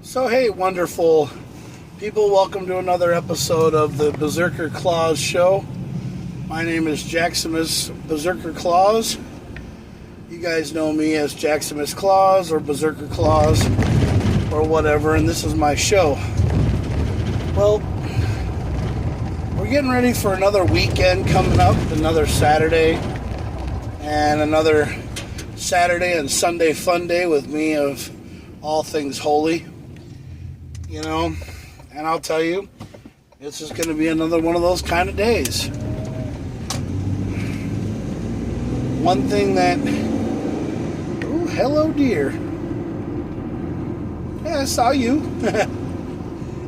So hey, wonderful people, welcome to another episode of the Berserker Claws show. My name is Jaxamous Berserker Claws. You guys know me as Jaxamous Claws or Berserker Claws or whatever, and this is my show. Well, we're getting ready for another weekend coming up, another Saturday, and another Saturday and Sunday fun day with me of all things holy. You know, and I'll tell you, this is going to be another one of those kind of days. One thing that... Oh, hello, deer. Yeah, I saw you.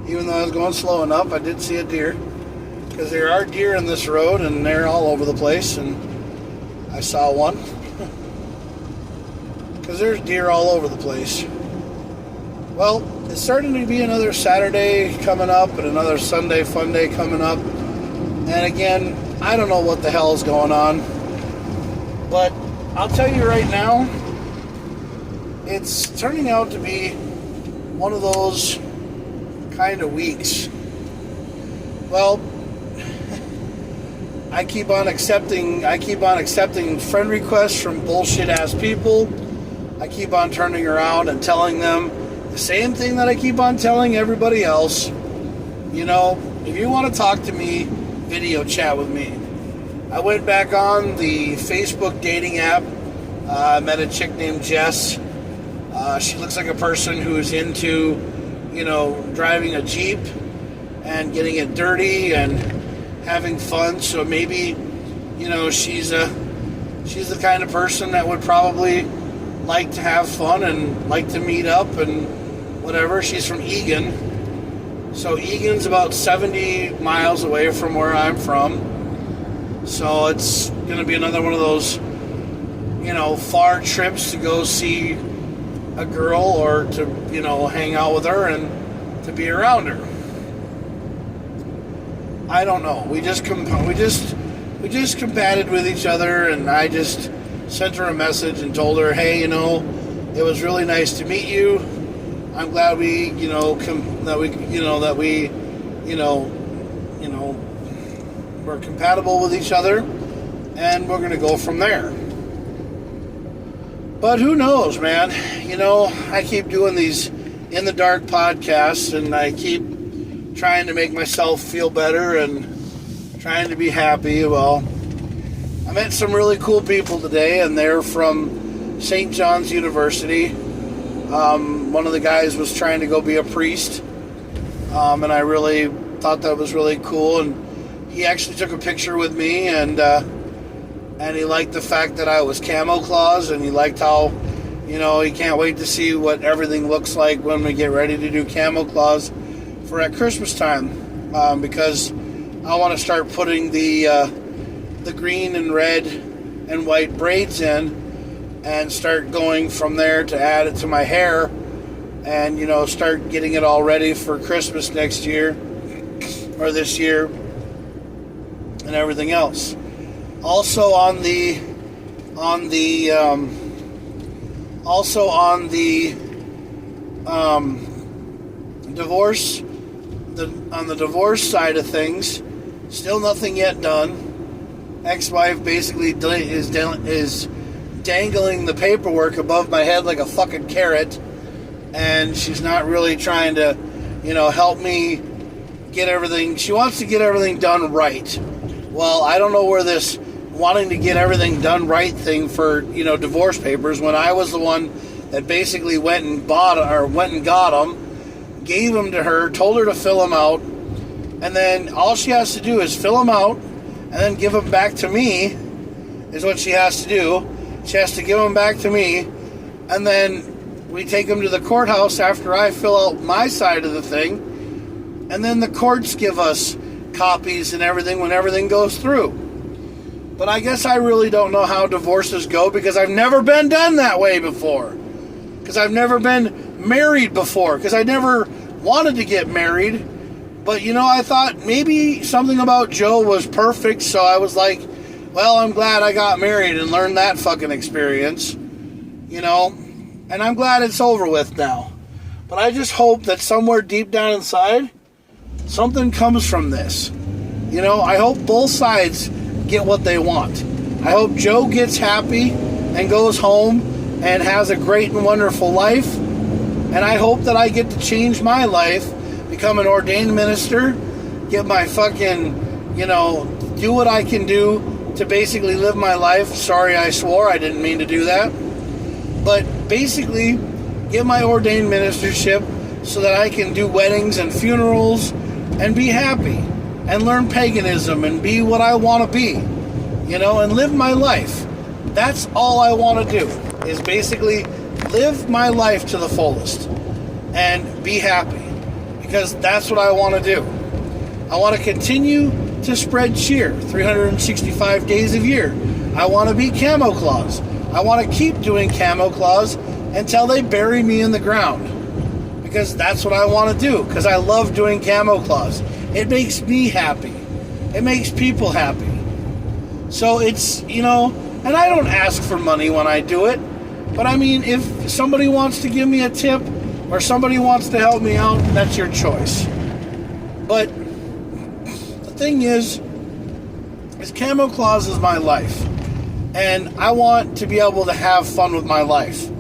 Even though I was going slow enough, I did see a deer. Because there are deer in this road, and they're all over the place, and I saw one. Because there's deer all over the place. Well, it's starting to be another Saturday coming up and another Sunday fun day coming up. And again, I don't know what the hell is going on. But I'll tell you right now, it's turning out to be one of those kind of weeks. Well, I keep on accepting friend requests from bullshit ass people. I keep on turning around and telling them the same thing that I keep on telling everybody else. You know, if you want to talk to me, video chat with me. I went back on the Facebook dating app. I met a chick named Jess. She looks like a person who's into, you know, driving a Jeep and getting it dirty and having fun. So maybe, you know, she's the kind of person that would probably like to have fun and like to meet up and whatever. She's from Egan. So Egan's about 70 miles away from where I'm from. So it's going to be another one of those, you know, far trips to go see a girl or to, you know, hang out with her and to be around her. I don't know. We just combated with each other, and I just sent her a message and told her, hey, you know, it was really nice to meet you. I'm glad we, you know, we're compatible with each other, and we're going to go from there. But who knows, man? You know, I keep doing these in the dark podcasts, and I keep trying to make myself feel better and trying to be happy. Well, I met some really cool people today, and they're from St. John's University. One of the guys was trying to go be a priest, and I really thought that was really cool. And he actually took a picture with me, and he liked the fact that I was Camo Claus, and he liked how, you know, he can't wait to see what everything looks like when we get ready to do Camo Claus for at Christmas time, because I want to start putting the green and red and white braids in and start going from there to add it to my hair and, you know, start getting it all ready for Christmas next year or this year and everything else. Also on the divorce side of things, still nothing yet done. Ex-wife basically is dangling the paperwork above my head like a fucking carrot, and she's not really trying to, you know, help me get everything. She wants to get everything done right. Well, I don't know where this wanting to get everything done right thing for, you know, divorce papers, when I was the one that basically went and got them, gave them to her, told her to fill them out, and then all she has to do is fill them out and then give them back to me, is what she has to do. She has to give them back to me, and then we take them to the courthouse after I fill out my side of the thing, and then the courts give us copies and everything when everything goes through. But I guess I really don't know how divorces go, because I've never been done that way before. Because I've never been married before. Because I never wanted to get married. But, you know, I thought maybe something about Joe was perfect, so I was like, well, I'm glad I got married and learned that fucking experience. You know? And I'm glad it's over with now. But I just hope that somewhere deep down inside, something comes from this. I hope both sides get what they want. I hope Joe gets happy and goes home and has a great and wonderful life. And I hope that I get to change my life, become an ordained minister, get my fucking, do what I can do to basically live my life. Sorry, I swore. I didn't mean to do that. But basically, get my ordained ministership so that I can do weddings and funerals and be happy and learn paganism and be what I want to be, and live my life. That's all I want to do, is basically live my life to the fullest and be happy, because that's what I want to do. I want to continue to spread cheer 365 days a year. I want to be Camo Claus. I want to keep doing Camo Claus until they bury me in the ground, because that's what I want to do, because I love doing Camo Claus. It makes me happy. It makes people happy. So it's, and I don't ask for money when I do it, but I mean, if somebody wants to give me a tip or somebody wants to help me out, that's your choice. But the thing is Camo Claus is my life, and I want to be able to have fun with my life.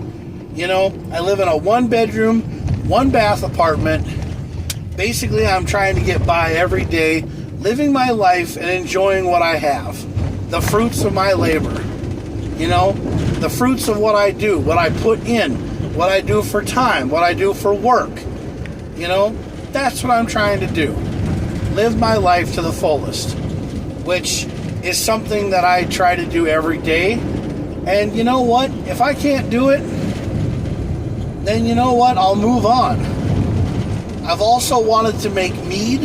I live in a 1-bedroom, 1-bath apartment. Basically, I'm trying to get by every day, living my life and enjoying what I have. The fruits of my labor. The fruits of what I do, what I put in, what I do for time, what I do for work. That's what I'm trying to do. Live my life to the fullest, which is something that I try to do every day. And you know what? If I can't do it, then you know what? I'll move on. I've also wanted to make mead.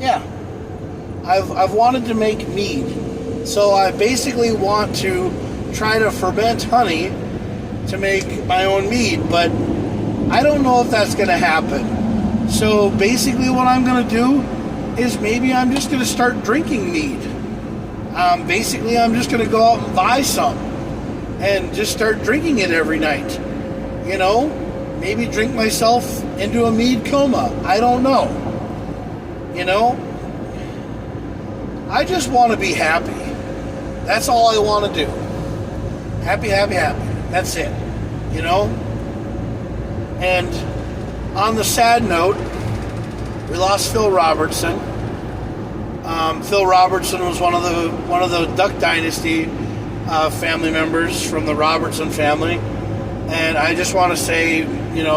Yeah. I've wanted to make mead. So I basically want to try to ferment honey to make my own mead, but I don't know if that's going to happen. So basically what I'm going to do is maybe I'm just going to start drinking mead. Basically I'm just going to go out and buy some and just start drinking it every night. Maybe drink myself into a mead coma. I don't know. I just want to be happy. That's all I want to do. Happy, happy, happy. That's it. And on the sad note, we lost Phil Robertson. Phil Robertson was one of the Duck Dynasty family members from the Robertson family. And I just want to say,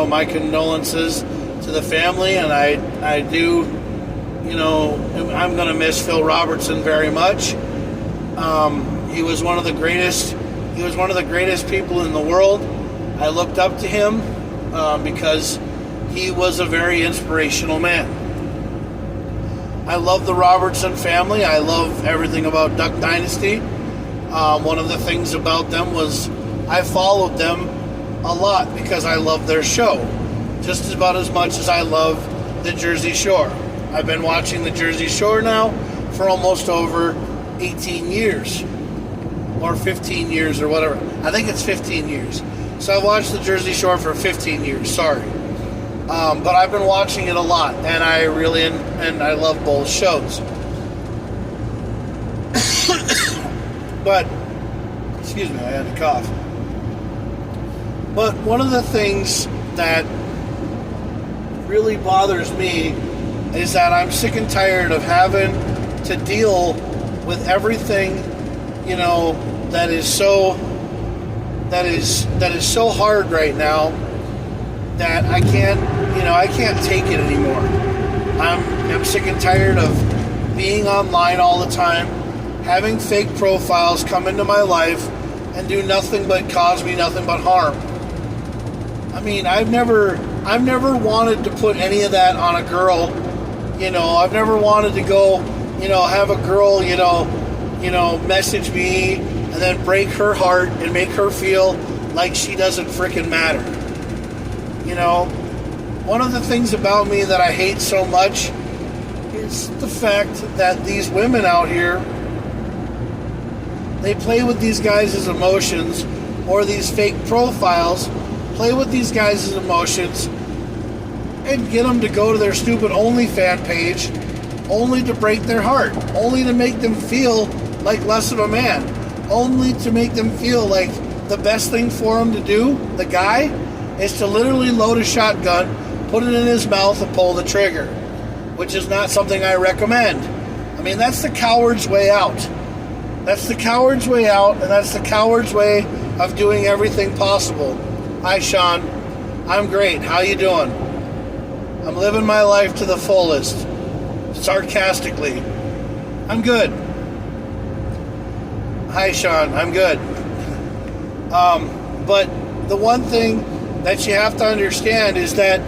my condolences to the family, and I do, I'm going to miss Phil Robertson very much. He was one of the greatest people in the world. I looked up to him because he was a very inspirational man. I love the Robertson family. I love everything about Duck Dynasty. One of the things about them was I followed them a lot because I love their show just about as much as I love the Jersey Shore. I've been watching the Jersey Shore now for almost over 18 years or 15 years or whatever. I think it's 15 years. So I watched the Jersey Shore for 15 years, sorry. But I've been watching it a lot, and I really and I love both shows. But excuse me, I had to cough. But one of the things that really bothers me is that I'm sick and tired of having to deal with everything, that is so hard right now that I can't take it anymore. I'm sick and tired of being online all the time, having fake profiles come into my life and do nothing but cause me nothing but harm. I mean, I've never wanted to put any of that on a girl. I've never wanted to go, have a girl, message me and then break her heart and make her feel like she doesn't frickin' matter. One of the things about me that I hate so much is the fact that these women out here, they play with these guys' emotions or these fake profiles play with these guys' emotions, and get them to go to their stupid OnlyFans page only to break their heart, only to make them feel like less of a man, only to make them feel like the best thing for him to do, the guy, is to literally load a shotgun, put it in his mouth, and pull the trigger, which is not something I recommend. I mean, that's the coward's way out. That's the coward's way out, and that's the coward's way of doing everything possible. Hi, Sean. I'm great. How you doing? I'm living my life to the fullest. Sarcastically. I'm good. Hi, Sean. I'm good. But the one thing that you have to understand is that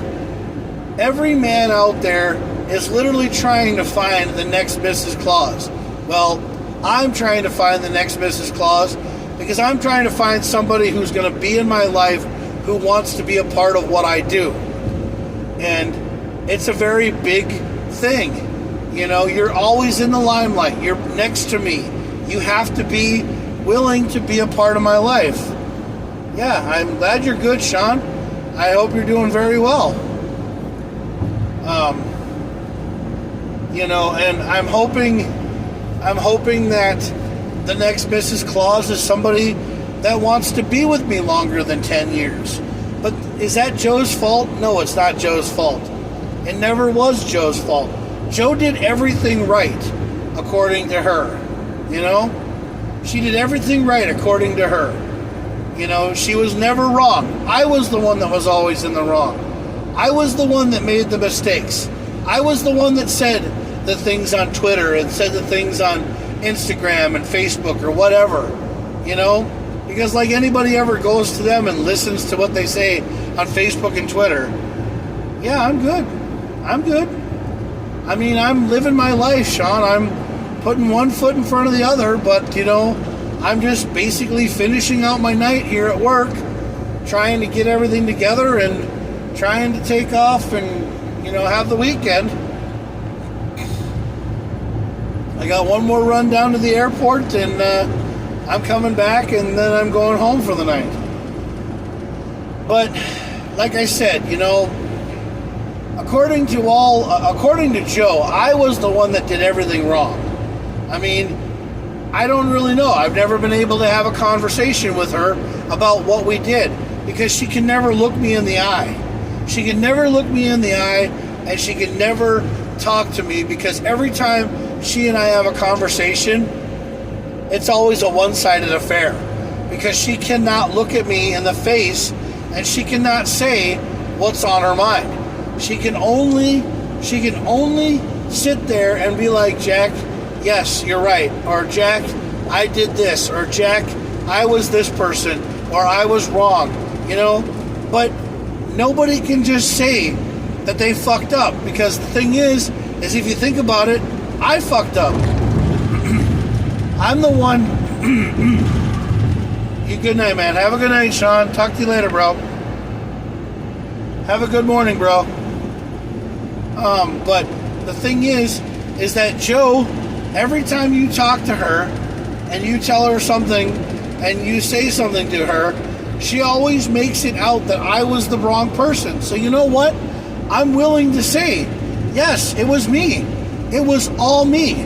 every man out there is literally trying to find the next Mrs. Claus. Well, I'm trying to find the next Mrs. Claus because I'm trying to find somebody who's going to be in my life who wants to be a part of what I do. And it's a very big thing. You know, you're always in the limelight. You're next to me. You have to be willing to be a part of my life. Yeah, I'm glad you're good, Sean. I hope you're doing very well. You know, and I'm hoping that the next Mrs. Claus is somebody that wants to be with me longer than 10 years. But is that Joe's fault? No, it's not Joe's fault. It never was Joe's fault. Joe did everything right, according to her. You know? She did everything right, according to her. You know, she was never wrong. I was the one that was always in the wrong. I was the one that made the mistakes. I was the one that said the things on Twitter and said the things on Instagram and Facebook or whatever, you know? Because like anybody ever goes to them and listens to what they say on Facebook and Twitter, yeah, I'm good. I'm good. I mean, I'm living my life, Sean. I'm putting one foot in front of the other, but, you know, I'm just basically finishing out my night here at work, trying to get everything together and trying to take off and, you know, have the weekend. I got one more run down to the airport, and I'm coming back, and then I'm going home for the night. But, like I said, you know, according to Joe, I was the one that did everything wrong. I mean, I don't really know. I've never been able to have a conversation with her about what we did, because she can never look me in the eye. She can never look me in the eye, and she can never talk to me, because every time she and I have a conversation, it's always a one-sided affair, because she cannot look at me in the face and she cannot say what's on her mind. She can only sit there and be like, Jack, yes, you're right, or Jack, I did this, or Jack, I was this person, or I was wrong, you know? But nobody can just say that they fucked up, because the thing is if you think about it, I fucked up. I'm the one. You good night, man. Have a good night, Sean. Talk to you later, bro. Have a good morning, bro. But the thing is that Joe, every time you talk to her and you tell her something and you say something to her, she always makes it out that I was the wrong person. So you know what? I'm willing to say, yes, it was me. It was all me.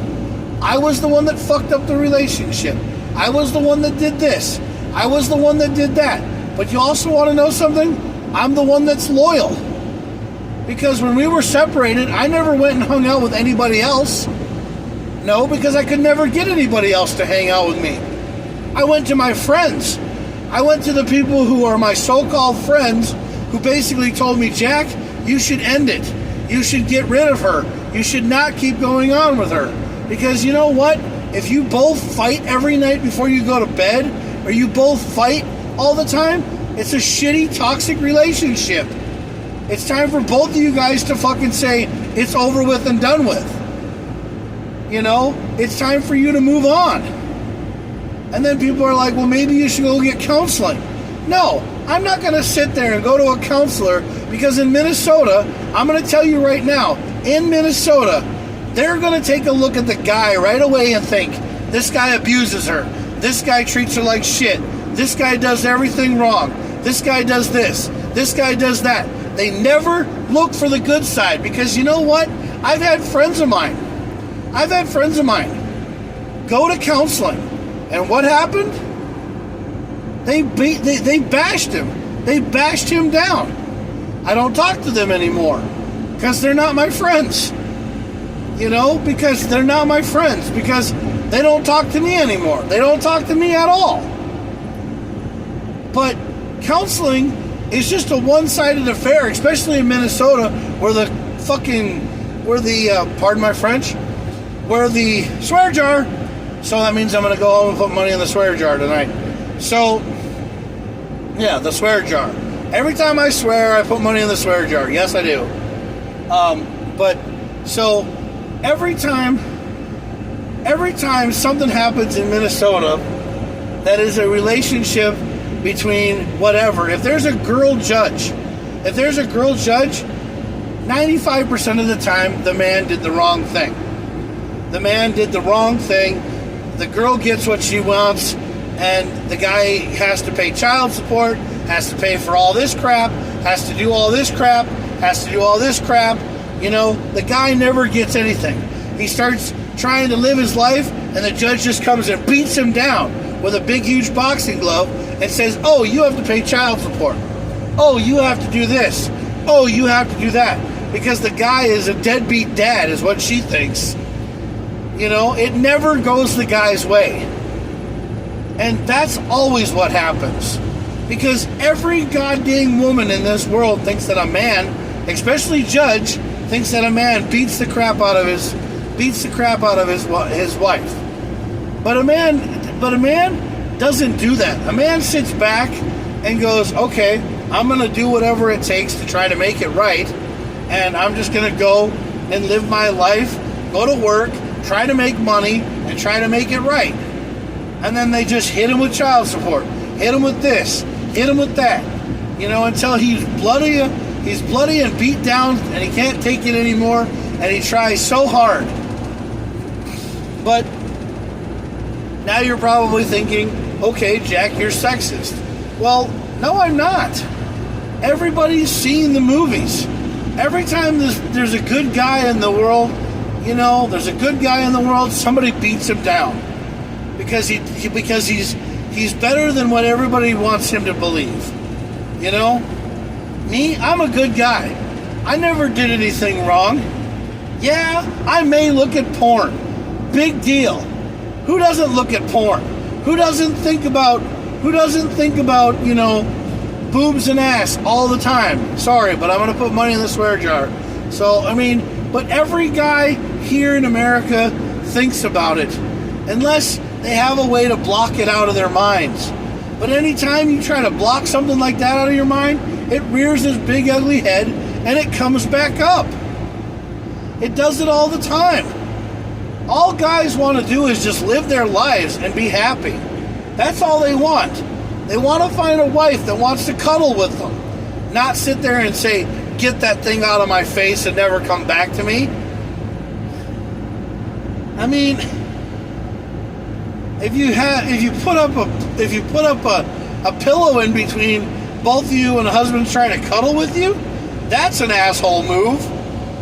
I was the one that fucked up the relationship. I was the one that did this. I was the one that did that. But you also want to know something? I'm the one that's loyal. Because when we were separated, I never went and hung out with anybody else. No, because I could never get anybody else to hang out with me. I went to my friends. I went to the people who are my so-called friends, who basically told me, Jack, you should end it. You should get rid of her. You should not keep going on with her. Because you know what? If you both fight every night before you go to bed, or you both fight all the time, it's a shitty, toxic relationship. It's time for both of you guys to fucking say, it's over with and done with. You know? It's time for you to move on. And then people are like, well, maybe you should go get counseling. No, I'm not going to sit there and go to a counselor, because in Minnesota, I'm going to tell you right now, in Minnesota, they're going to take a look at the guy right away and think, this guy abuses her. This guy treats her like shit. This guy does everything wrong. This guy does this. This guy does that. They never look for the good side, because you know what? I've had friends of mine go to counseling, and what happened? They bashed him. They bashed him down. I don't talk to them anymore because they're not my friends. Because they're not my friends, because they don't talk to me anymore. They don't talk to me at all. But counseling is just a one-sided affair, especially in Minnesota, where the pardon my French, where the swear jar. So that means I'm going to go home and put money in the swear jar tonight. So, yeah, the swear jar. Every time I swear, I put money in the swear jar. Yes, I do. So every time something happens in Minnesota that is a relationship between whatever, if there's a girl judge, 95% of the time, the man did the wrong thing. The girl gets what she wants, and the guy has to pay child support, has to pay for all this crap, has to do all this crap. The guy never gets anything. He starts trying to live his life, and the judge just comes and beats him down with a big, huge boxing glove and says, oh, you have to pay child support. Oh, you have to do this. Oh, you have to do that. Because the guy is a deadbeat dad, is what she thinks. It never goes the guy's way. And that's always what happens. Because every goddamn woman in this world thinks that a man, especially judge, thinks that a man beats the crap out of his wife. But a man doesn't do that. A man sits back and goes, okay, I'm going to do whatever it takes to try to make it right, and I'm just going to go and live my life, go to work, try to make money, and try to make it right. And then they just hit him with child support, hit him with this, hit him with that, until he's bloody and beat down, and he can't take it anymore, and he tries so hard. But now you're probably thinking, okay, Jack, you're sexist. Well, no, I'm not. Everybody's seen the movies. Every time there's a good guy in the world, somebody beats him down. Because he's better than what everybody wants him to believe. Me, I'm a good guy. I never did anything wrong. Yeah, I may look at porn. Big deal. Who doesn't look at porn? Who doesn't think about, boobs and ass all the time? Sorry, but I'm going to put money in the swear jar. So, but every guy here in America thinks about it. Unless they have a way to block it out of their minds. But anytime you try to block something like that out of your mind, it rears its big ugly head and it comes back up. It does it all the time. All guys want to do is just live their lives and be happy. That's all they want. They want to find a wife that wants to cuddle with them. Not sit there and say, get that thing out of my face and never come back to me. If you put up a pillow in between both of you and a husband's trying to cuddle with you, that's an asshole move.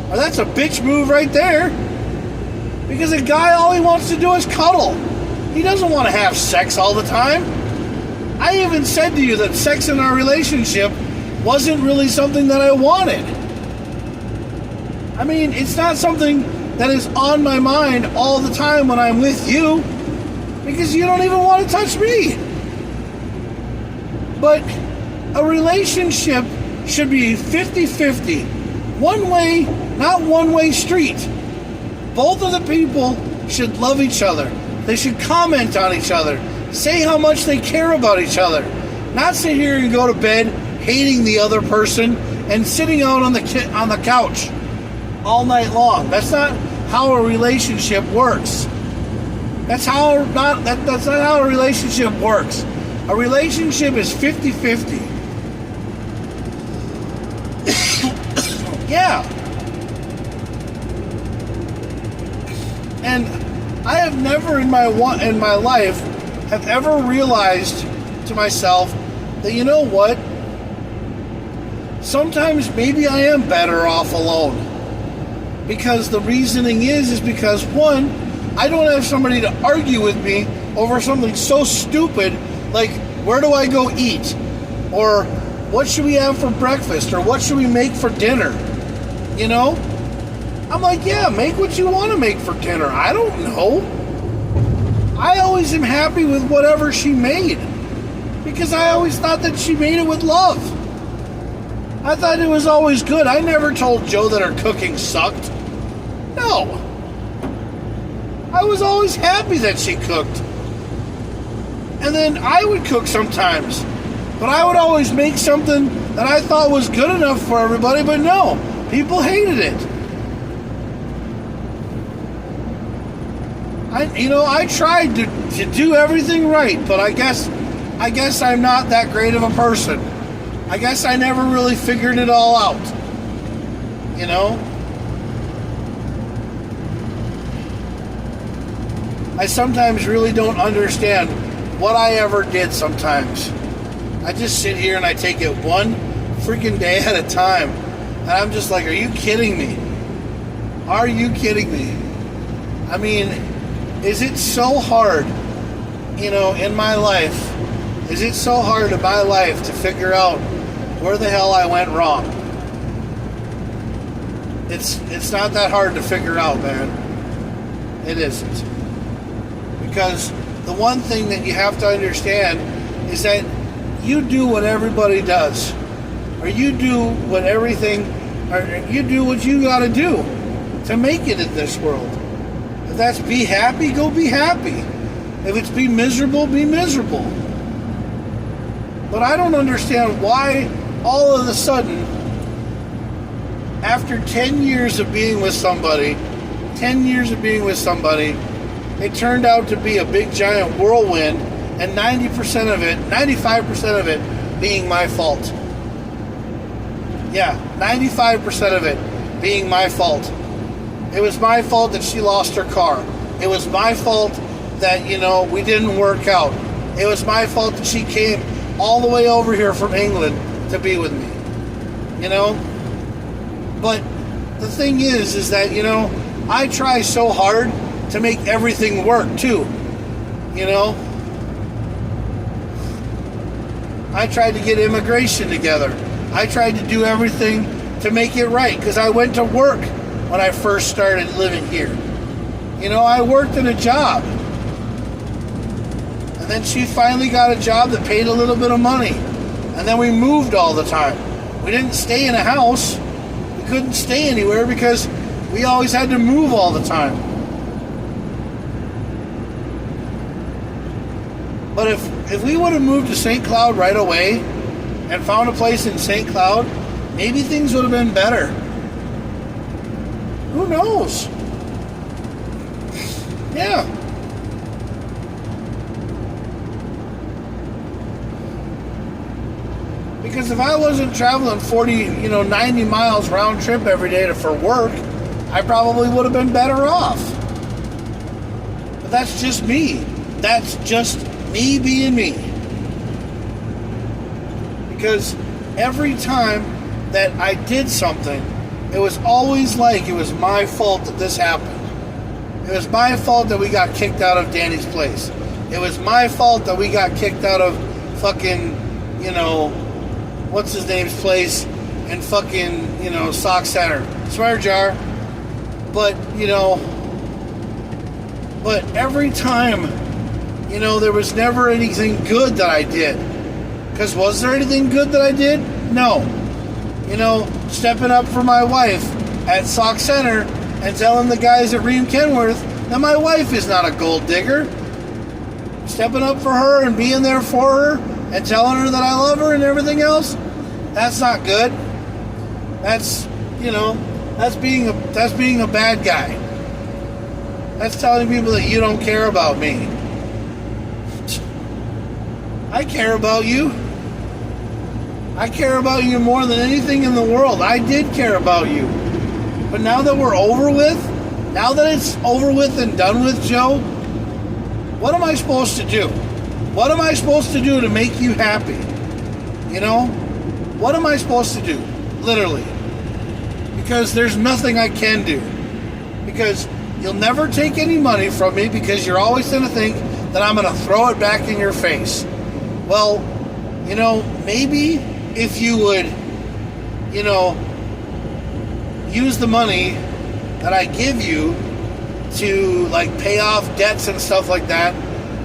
Or that's a bitch move right there. Because a guy, all he wants to do is cuddle. He doesn't want to have sex all the time. I even said to you that sex in our relationship wasn't really something that I wanted. It's not something that is on my mind all the time when I'm with you, because you don't even want to touch me. But a relationship should be 50-50. One way, not one-way street. Both of the people should love each other. They should comment on each other. Say how much they care about each other. Not sit here and go to bed hating the other person and sitting out on the couch all night long. That's not how a relationship works. That's not how a relationship works. A relationship is 50-50. Yeah. And I have never in my life have ever realized to myself that, you know what, sometimes maybe I am better off alone. Because the reasoning is because one, I don't have somebody to argue with me over something so stupid like where do I go eat? Or what should we have for breakfast? Or what should we make for dinner? You know? I'm like, yeah, make what you want to make for dinner. I don't know. I always am happy with whatever she made. Because I always thought that she made it with love. I thought it was always good. I never told Joe that her cooking sucked. No. I was always happy that she cooked. And then I would cook sometimes. But I would always make something that I thought was good enough for everybody, but no. People hated it. I tried to do everything right, but I guess I'm not that great of a person. I guess I never really figured it all out. You know? I sometimes really don't understand what I ever did sometimes. I just sit here and I take it one freaking day at a time. And I'm just like, are you kidding me? Are you kidding me? I mean, is it so hard, in my life? Is it so hard in my life to figure out where the hell I went wrong? It's not that hard to figure out, man. It isn't. Because the one thing that you have to understand is that you do what everybody does. Or you do what you gotta do to make it in this world. If that's be happy, go be happy. If it's be miserable, be miserable. But I don't understand why all of a sudden, after 10 years of being with somebody, it turned out to be a big giant whirlwind, and 95% of it being my fault. Yeah, 95% of it being my fault. It was my fault that she lost her car. It was my fault that, we didn't work out. It was my fault that she came all the way over here from England to be with me. But the thing is that, I try so hard to make everything work too. I tried to get immigration together. I tried to do everything to make it right because I went to work when I first started living here. I worked in a job. And then she finally got a job that paid a little bit of money. And then we moved all the time. We didn't stay in a house. We couldn't stay anywhere because we always had to move all the time. But if we would have moved to St. Cloud right away and found a place in St. Cloud, maybe things would have been better. Who knows? Yeah. Because if I wasn't traveling 90 miles round trip every day for work, I probably would have been better off. But that's just me. That's just me being me. Because every time that I did something, it was always like it was my fault that this happened. It was my fault that we got kicked out of Danny's place. It was my fault that we got kicked out of fucking, what's his name's place in fucking, Sock Center. Swear jar. But, but every time, there was never anything good that I did. Because was there anything good that I did? No. Stepping up for my wife at Sock Center and telling the guys at Ream Kenworth that my wife is not a gold digger. Stepping up for her and being there for her and telling her that I love her and everything else, that's not good. That's being a bad guy. That's telling people that you don't care about me. I care about you. I care about you more than anything in the world. I did care about you. But now that we're over with, now that it's over with and done with, Joe, what am I supposed to do? What am I supposed to do to make you happy? What am I supposed to do? Literally. Because there's nothing I can do. Because you'll never take any money from me because you're always going to think that I'm going to throw it back in your face. Well, maybe if you would, use the money that I give you to like pay off debts and stuff like that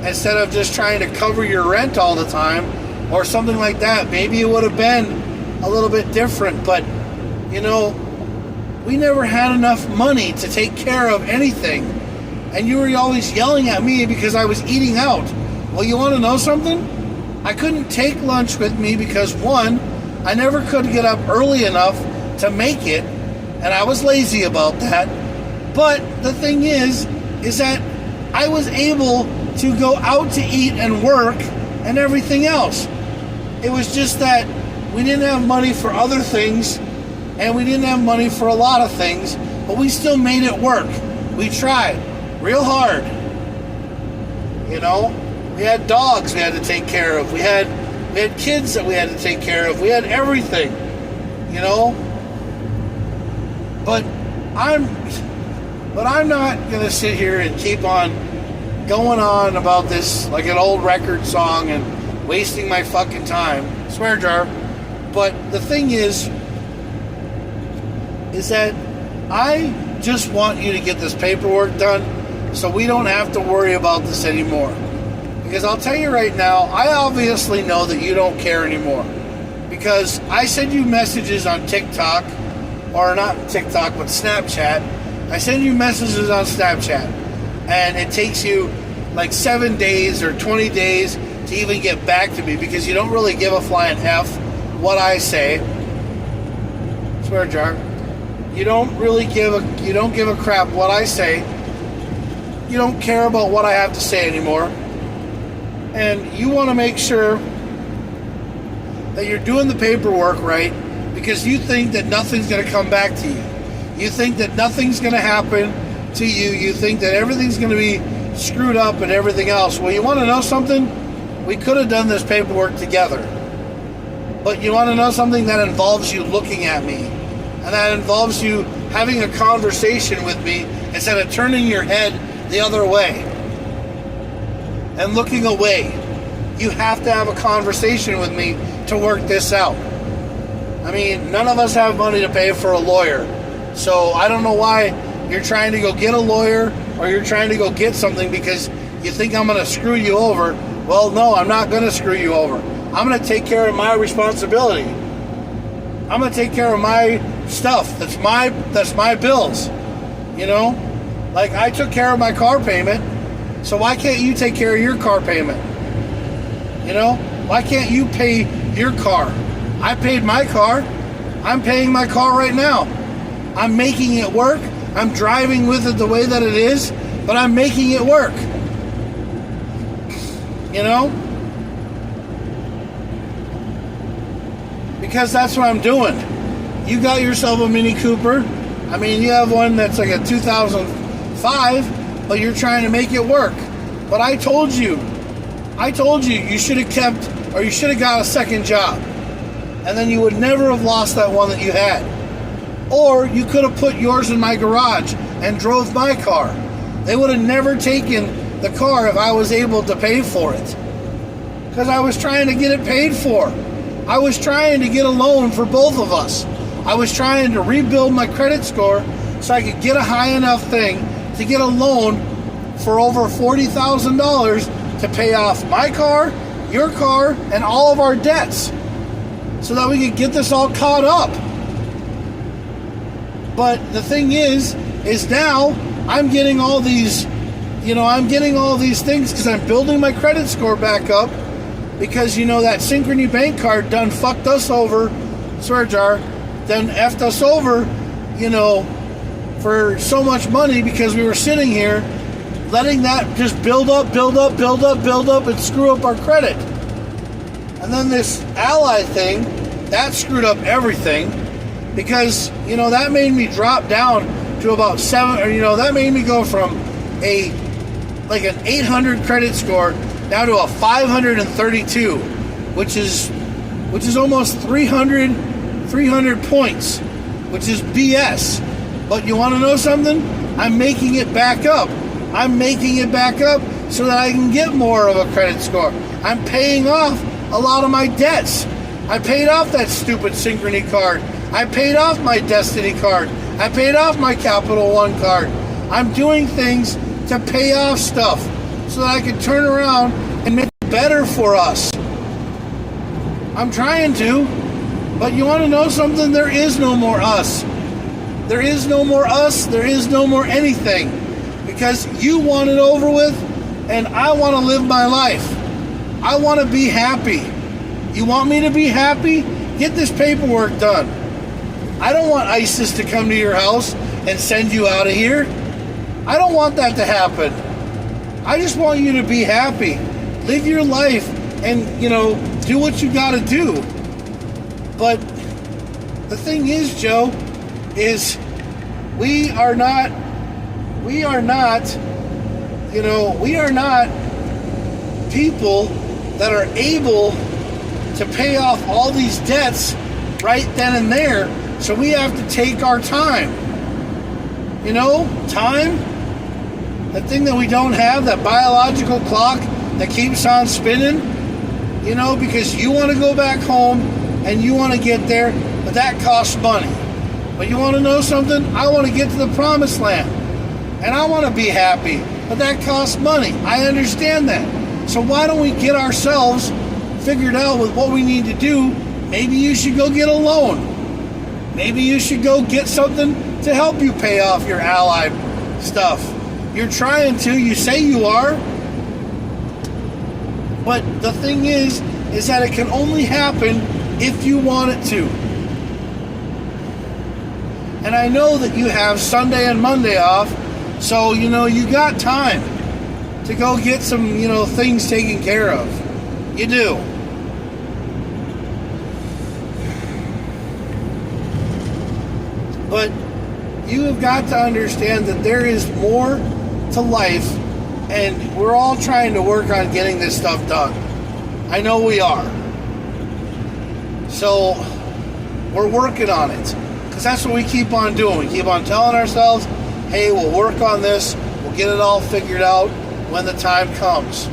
instead of just trying to cover your rent all the time or something like that, maybe it would have been a little bit different. But we never had enough money to take care of anything, and you were always yelling at me because I was eating out. Well, you want to know something? I couldn't take lunch with me because, one, I never could get up early enough to make it, and I was lazy about that. But the thing is that I was able to go out to eat and work and everything else. It was just that we didn't have money for other things, and we didn't have money for a lot of things, but we still made it work. We tried real hard. We had dogs we had to take care of. We had kids that we had to take care of. We had everything, But I'm not going to sit here and keep on going on about this like an old record song and wasting my fucking time. Swear jar. But the thing is that I just want you to get this paperwork done so we don't have to worry about this anymore. Because I'll tell you right now, I obviously know that you don't care anymore. Because I send you messages on TikTok, or not TikTok, but Snapchat. I send you messages on Snapchat, and it takes you like 7 days or 20 days to even get back to me because you don't really give a flying F what I say. Swear jar. You don't give a crap what I say. You don't care about what I have to say anymore. And you want to make sure that you're doing the paperwork right because you think that nothing's going to come back to you. You think that nothing's going to happen to you. You think that everything's going to be screwed up and everything else. Well, you want to know something? We could have done this paperwork together. But you want to know something that involves you looking at me? And that involves you having a conversation with me instead of turning your head the other way and looking away. You have to have a conversation with me to work this out. I mean, none of us have money to pay for a lawyer. So I don't know why you're trying to go get a lawyer or you're trying to go get something because you think I'm going to screw you over. Well, no, I'm not going to screw you over. I'm going to take care of my responsibility. I'm going to take care of my stuff. That's my bills. Like I took care of my car payment. So why can't you take care of your car payment? Why can't you pay your car? I paid my car. I'm paying my car right now. I'm making it work. I'm driving with it the way that it is, but I'm making it work. Because that's what I'm doing. You got yourself a Mini Cooper. I mean, you have one that's like a 2005, but you're trying to make it work. But I told you, you should have kept, or you should have got a second job. And then you would never have lost that one that you had. Or you could have put yours in my garage and drove my car. They would have never taken the car if I was able to pay for it. Because I was trying to get it paid for. I was trying to get a loan for both of us. I was trying to rebuild my credit score so I could get a high enough thing to get a loan for over $40,000 to pay off my car, your car, and all of our debts so that we could get this all caught up. But the thing is now I'm getting all these, things because I'm building my credit score back up because, that Synchrony bank card done fucked us over, swear jar, then effed us over, for so much money because we were sitting here letting that just build up and screw up our credit. And then this Ally thing, that screwed up everything because, that made me drop down to about 7, or, that made me go from an 800 credit score down to a 532, which is almost 300 300 points, which is BS. But you want to know something? I'm making it back up. I'm making it back up so that I can get more of a credit score. I'm paying off a lot of my debts. I paid off that stupid Synchrony card. I paid off my Destiny card. I paid off my Capital One card. I'm doing things to pay off stuff so that I can turn around and make it better for us. I'm trying to, but you want to know something? There is no more us. There is no more us. There is no more anything, because you want it over with, and I want to live my life. I want to be happy. You want me to be happy? Get this paperwork done. I don't want ISIS to come to your house and send you out of here. I don't want that to happen. I just want you to be happy. Live your life and, do what you got to do. But the thing is, Joe, is we are not people that are able to pay off all these debts right then and there. So we have to take our time. Time, that thing that we don't have, that biological clock that keeps on spinning, because you want to go back home and you want to get there, but that costs money. But you want to know something? I want to get to the promised land and I want to be happy, but that costs money. I understand that. So why don't we get ourselves figured out with what we need to do? Maybe you should go get a loan. Maybe you should go get something to help you pay off your Ally stuff. You're trying to, you say you are, but the thing is that it can only happen if you want it to. And I know that you have Sunday and Monday off, so you got time to go get some, things taken care of. You do. But you have got to understand that there is more to life, and we're all trying to work on getting this stuff done. I know we are. So we're working on it, because that's what we keep on doing. We keep on telling ourselves, hey, we'll work on this, we'll get it all figured out when the time comes.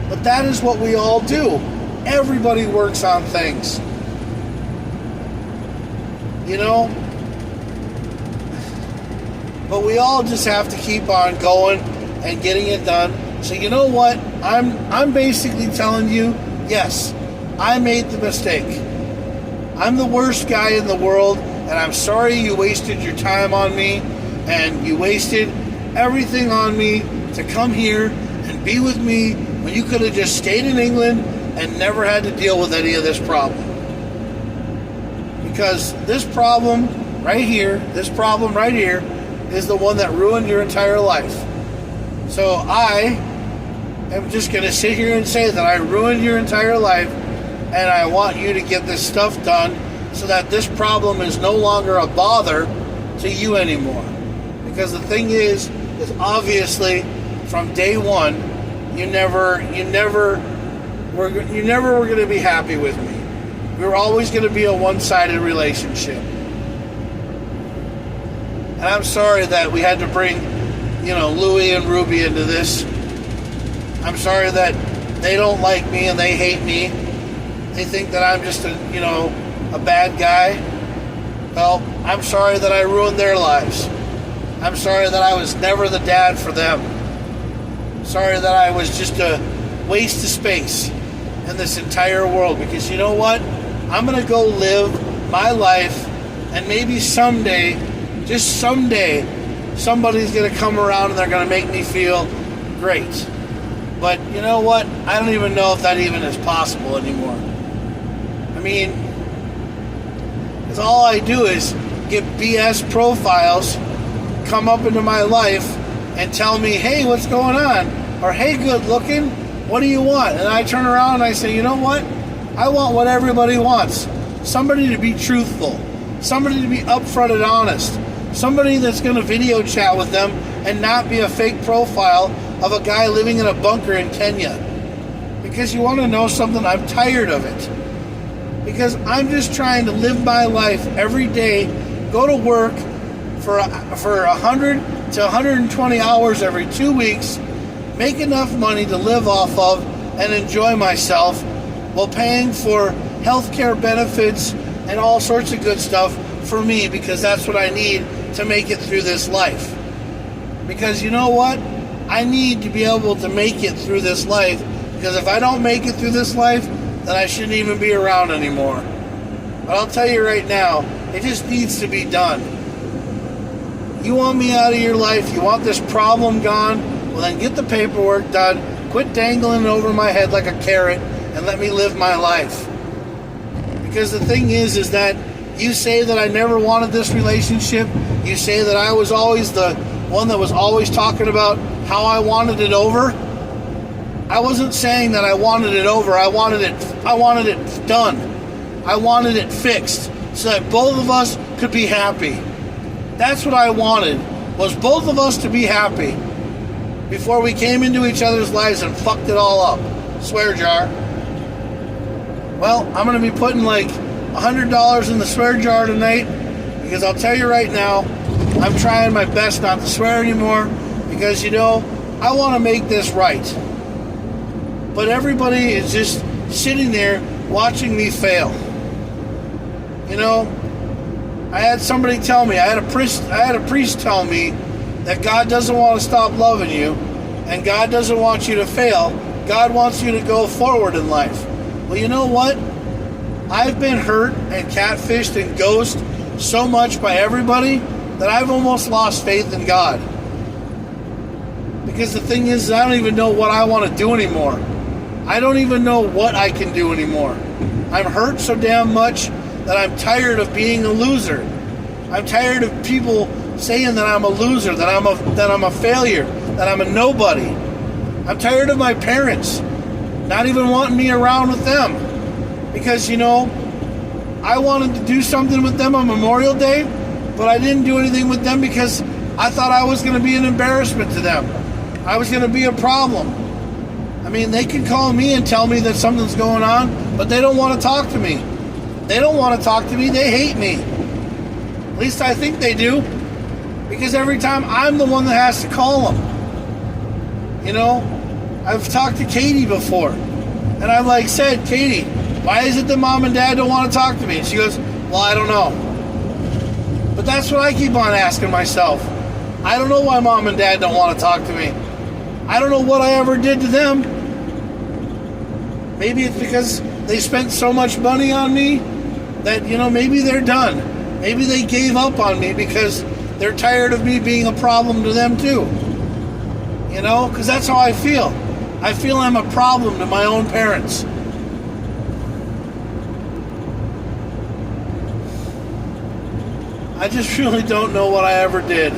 But that is what we all do. Everybody works on things. But we all just have to keep on going and getting it done. So you know what? I'm basically telling you, yes, I made the mistake. I'm the worst guy in the world, and I'm sorry you wasted your time on me, and you wasted everything on me to come here and be with me when you could have just stayed in England and never had to deal with any of this problem. Because this problem right here is the one that ruined your entire life. So I am just going to sit here and say that I ruined your entire life, and I want you to get this stuff done so that this problem is no longer a bother to you anymore. Because the thing is obviously from day one, you never were going to be happy with me. We were always going to be a one-sided relationship. And I'm sorry that we had to bring, Louie and Ruby into this. I'm sorry that they don't like me and they hate me. They think that I'm just a bad guy. Well, I'm sorry that I ruined their lives. I'm sorry that I was never the dad for them. Sorry that I was just a waste of space in this entire world. Because you know what? I'm going to go live my life, and maybe someday, just someday, somebody's going to come around and they're going to make me feel great. But you know what? I don't even know if that even is possible anymore. I mean, because all I do is get BS profiles come up into my life and tell me, hey, what's going on? Or, hey, good looking, what do you want? And I turn around and I say, you know what? I want what everybody wants. Somebody to be truthful. Somebody to be upfront and honest. Somebody that's going to video chat with them and not be a fake profile of a guy living in a bunker in Kenya. Because you want to know something? I'm tired of it. because I'm just trying to live my life every day, go to work for 100 to 120 hours every 2 weeks, make enough money to live off of and enjoy myself while paying for healthcare benefits and all sorts of good stuff for me, because that's what I need to make it through this life. Because you know what? I need to be able to make it through this life, because if I don't make it through this life, then I shouldn't even be around anymore. But I'll tell you right now, it just needs to be done. You want me out of your life? You want this problem gone? Well, then get the paperwork done. Quit dangling it over my head like a carrot and let me live my life. Because the thing is that you say that I never wanted this relationship. You say that I was always the one that was always talking about how I wanted it over. I wasn't saying that I wanted it over. I wanted it done. I wanted it fixed so that both of us could be happy. That's what I wanted, was both of us to be happy before we came into each other's lives and fucked it all up. Swear jar. Well, I'm going to be putting like $100 in the swear jar tonight, because I'll tell you right now, I'm trying my best not to swear anymore, because, you know, I want to make this right. But everybody is just sitting there watching me fail. You know, I had somebody tell me, I had a priest tell me that God doesn't want to stop loving you, and God doesn't want you to fail. God wants you to go forward in life. Well, you know what? I've been hurt and catfished and ghosted so much by everybody that I've almost lost faith in God. Because the thing is, I don't even know what I want to do anymore. I don't even know what I can do anymore. I'm hurt so damn much that I'm tired of being a loser. I'm tired of people saying that I'm a loser, that I'm a failure, that I'm a nobody. I'm tired of my parents not even wanting me around with them. Because, you know, I wanted to do something with them on Memorial Day, but I didn't do anything with them because I thought I was going to be an embarrassment to them. I was going to be a problem. I mean, they can call me and tell me that something's going on, but they don't want to talk to me. They don't want to talk to me. They hate me. At least I think they do. Because every time I'm the one that has to call them. You know, I've talked to Katie before. And I've like said, Katie, why is it that mom and dad don't want to talk to me? And she goes, well, I don't know. But that's what I keep on asking myself. I don't know why mom and dad don't want to talk to me. I don't know what I ever did to them. Maybe it's because they spent so much money on me that, you know, maybe they're done. Maybe they gave up on me because they're tired of me being a problem to them too. You know, because that's how I feel. I feel I'm a problem to my own parents. I just really don't know what I ever did.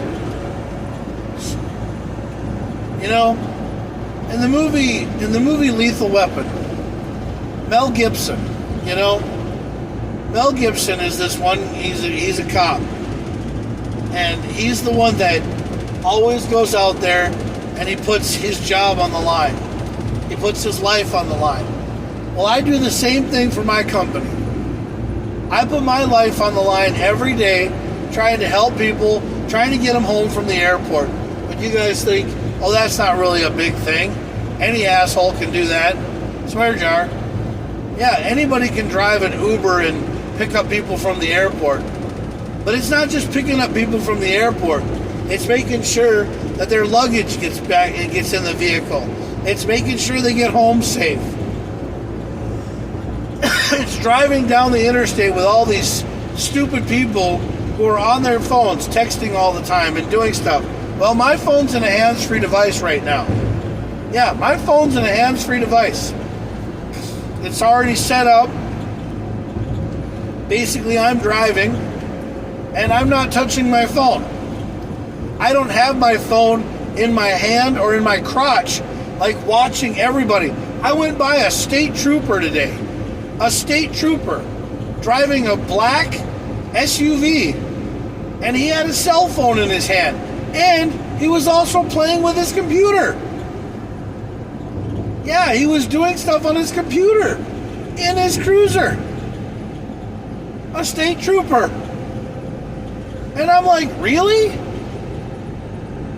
You know, in the movie Lethal Weapon, Mel Gibson, you know, Mel Gibson is this one, he's a cop. And he's the one that always goes out there and he puts his job on the line. He puts his life on the line. Well, I do the same thing for my company. I put my life on the line every day, trying to help people, trying to get them home from the airport. But you guys think, oh, that's not really a big thing. Any asshole can do that. Swear jar. Yeah, anybody can drive an Uber and pick up people from the airport. But it's not just picking up people from the airport. It's making sure that their luggage gets back and gets in the vehicle. It's making sure they get home safe. It's driving down the interstate with all these stupid people who are on their phones, texting all the time and doing stuff. Well, my phone's in a hands-free device right now. Yeah, my phone's in a hands-free device. It's already set up. Basically, I'm driving, and I'm not touching my phone. I don't have my phone in my hand or in my crotch, like watching everybody. I went by a state trooper today. A state trooper driving a black SUV, and he had a cell phone in his hand, and he was also playing with his computer. Yeah, he was doing stuff on his computer in his cruiser. a state trooper. And I'm like, really?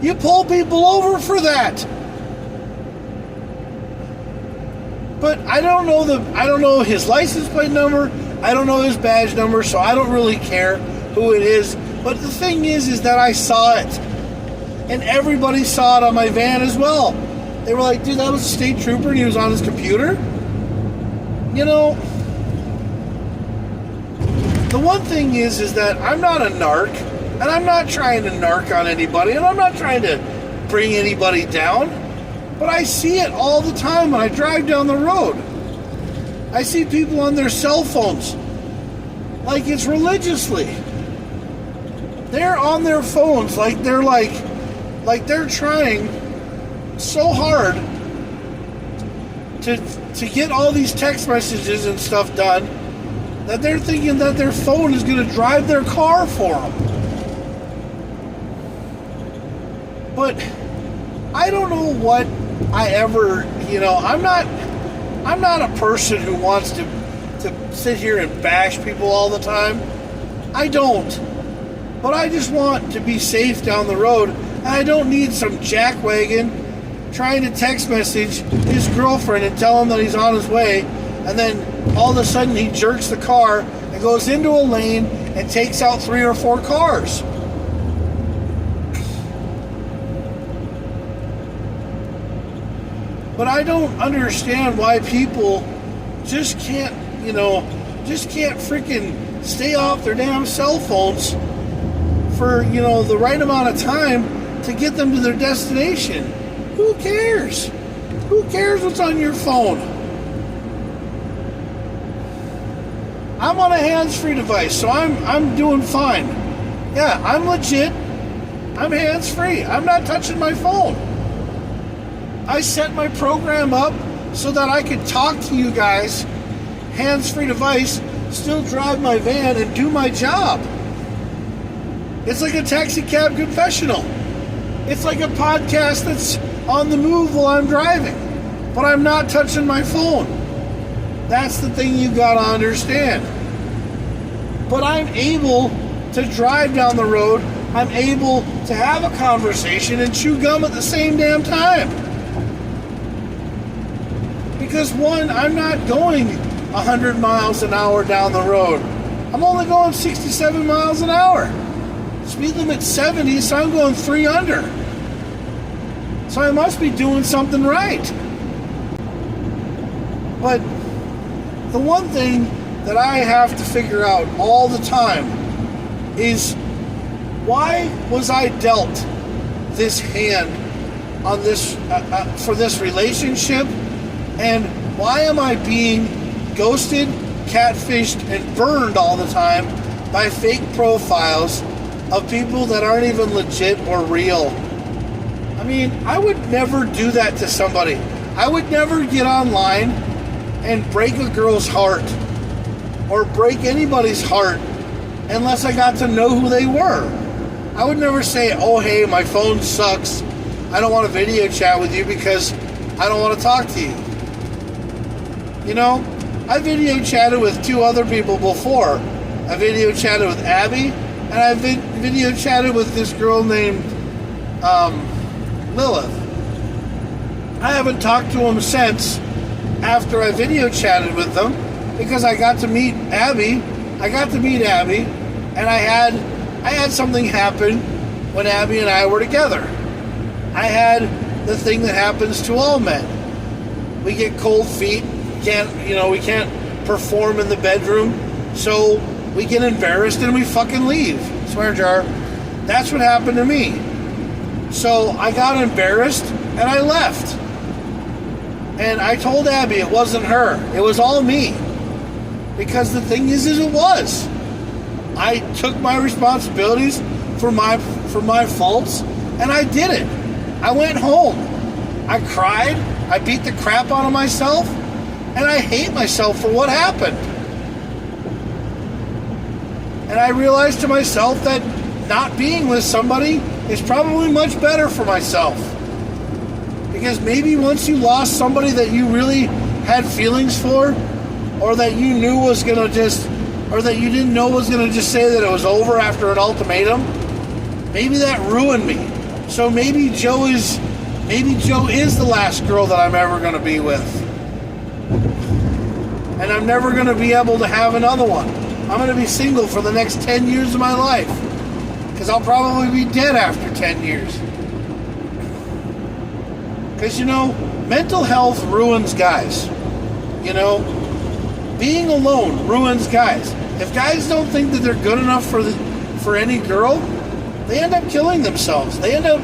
You pull people over for that? But I don't know his license plate number. I don't know his badge number, so I don't really care who it is. But the thing is that I saw it. And everybody saw it on my van as well. They were like, dude, that was a state trooper and he was on his computer? You know, the one thing is that I'm not a narc, and I'm not trying to narc on anybody, and I'm not trying to bring anybody down, but I see it all the time when I drive down the road. I see people on their cell phones, like it's religiously. They're on their phones like they're trying so hard to get all these text messages and stuff done that they're thinking that their phone is going to drive their car for them. But I don't know what I ever, I'm not a person who wants to sit here and bash people all the time. I don't. But I just want to be safe down the road, and I don't need some jackwagon trying to text message his girlfriend and tell him that he's on his way, and then all of a sudden he jerks the car and goes into a lane and takes out 3 or 4 cars. But I don't understand why people just can't freaking stay off their damn cell phones for, the right amount of time to get them to their destination. Who cares? Who cares what's on your phone? I'm on a hands-free device, so I'm doing fine. Yeah, I'm legit. I'm hands-free. I'm not touching my phone. I set my program up so that I could talk to you guys, hands-free device, still drive my van and do my job. It's like a taxi cab confessional. It's like a podcast that's on the move while I'm driving, but I'm not touching my phone. That's the thing you gotta understand. But I'm able to drive down the road. I'm able to have a conversation and chew gum at the same damn time. Because one, I'm not going 100 miles an hour down the road. I'm only going 67 miles an hour. Speed limit's 70, so I'm going 3 under. So I must be doing something right. But the one thing that I have to figure out all the time is, why was I dealt this hand on this for this relationship, and why am I being ghosted, catfished, and burned all the time by fake profiles of people that aren't even legit or real? I mean, I would never do that to somebody. I would never get online and break a girl's heart or break anybody's heart unless I got to know who they were. I would never say, oh, hey, my phone sucks. I don't want to video chat with you because I don't want to talk to you. I video chatted with 2 other people before. I video chatted with Abby, and I video chatted with this girl named Lilith. I haven't talked to them since after I video chatted with them because I got to meet Abby. And I had something happen when Abby and I were together. I had the thing that happens to all men. We get cold feet. We can't perform in the bedroom, so we get embarrassed and we fucking leave. Swear jar. That's what happened to me. So I got embarrassed and I left. And I told Abby it wasn't her. It was all me. Because the thing is it was. I took my responsibilities for my faults, and I did it. I went home. I cried. I beat the crap out of myself, and I hate myself for what happened. And I realized to myself that not being with somebody is probably much better for myself. Because maybe once you lost somebody that you really had feelings for, or that you knew was going to just or that you didn't know was going to just say that it was over after an ultimatum, maybe that ruined me. So maybe Joe is the last girl that I'm ever going to be with. And I'm never going to be able to have another one. I'm going to be single for the next 10 years of my life. Because I'll probably be dead after 10 years. Because, mental health ruins guys. Being alone ruins guys. If guys don't think that they're good enough for any girl, they end up killing themselves. They end up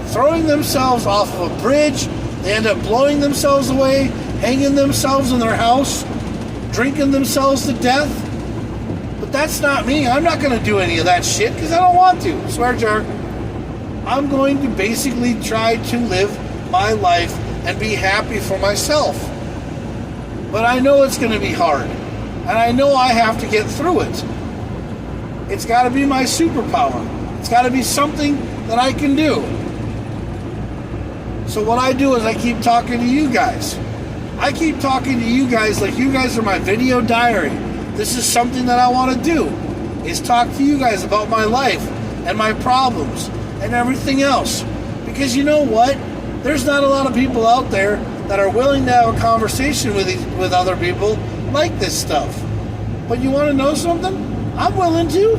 throwing themselves off of a bridge. They end up blowing themselves away, hanging themselves in their house, drinking themselves to death. But that's not me. I'm not going to do any of that shit because I don't want to. I swear jar. I'm going to basically try to live my life and be happy for myself. But I know it's going to be hard. And I know I have to get through it. It's got to be my superpower. It's got to be something that I can do. So what I do is I keep talking to you guys. I keep talking to you guys like you guys are my video diary. This is something that I want to do, is talk to you guys about my life and my problems and everything else. Because you know what? There's not a lot of people out there that are willing to have a conversation with other people like this stuff. But you want to know something? I'm willing to.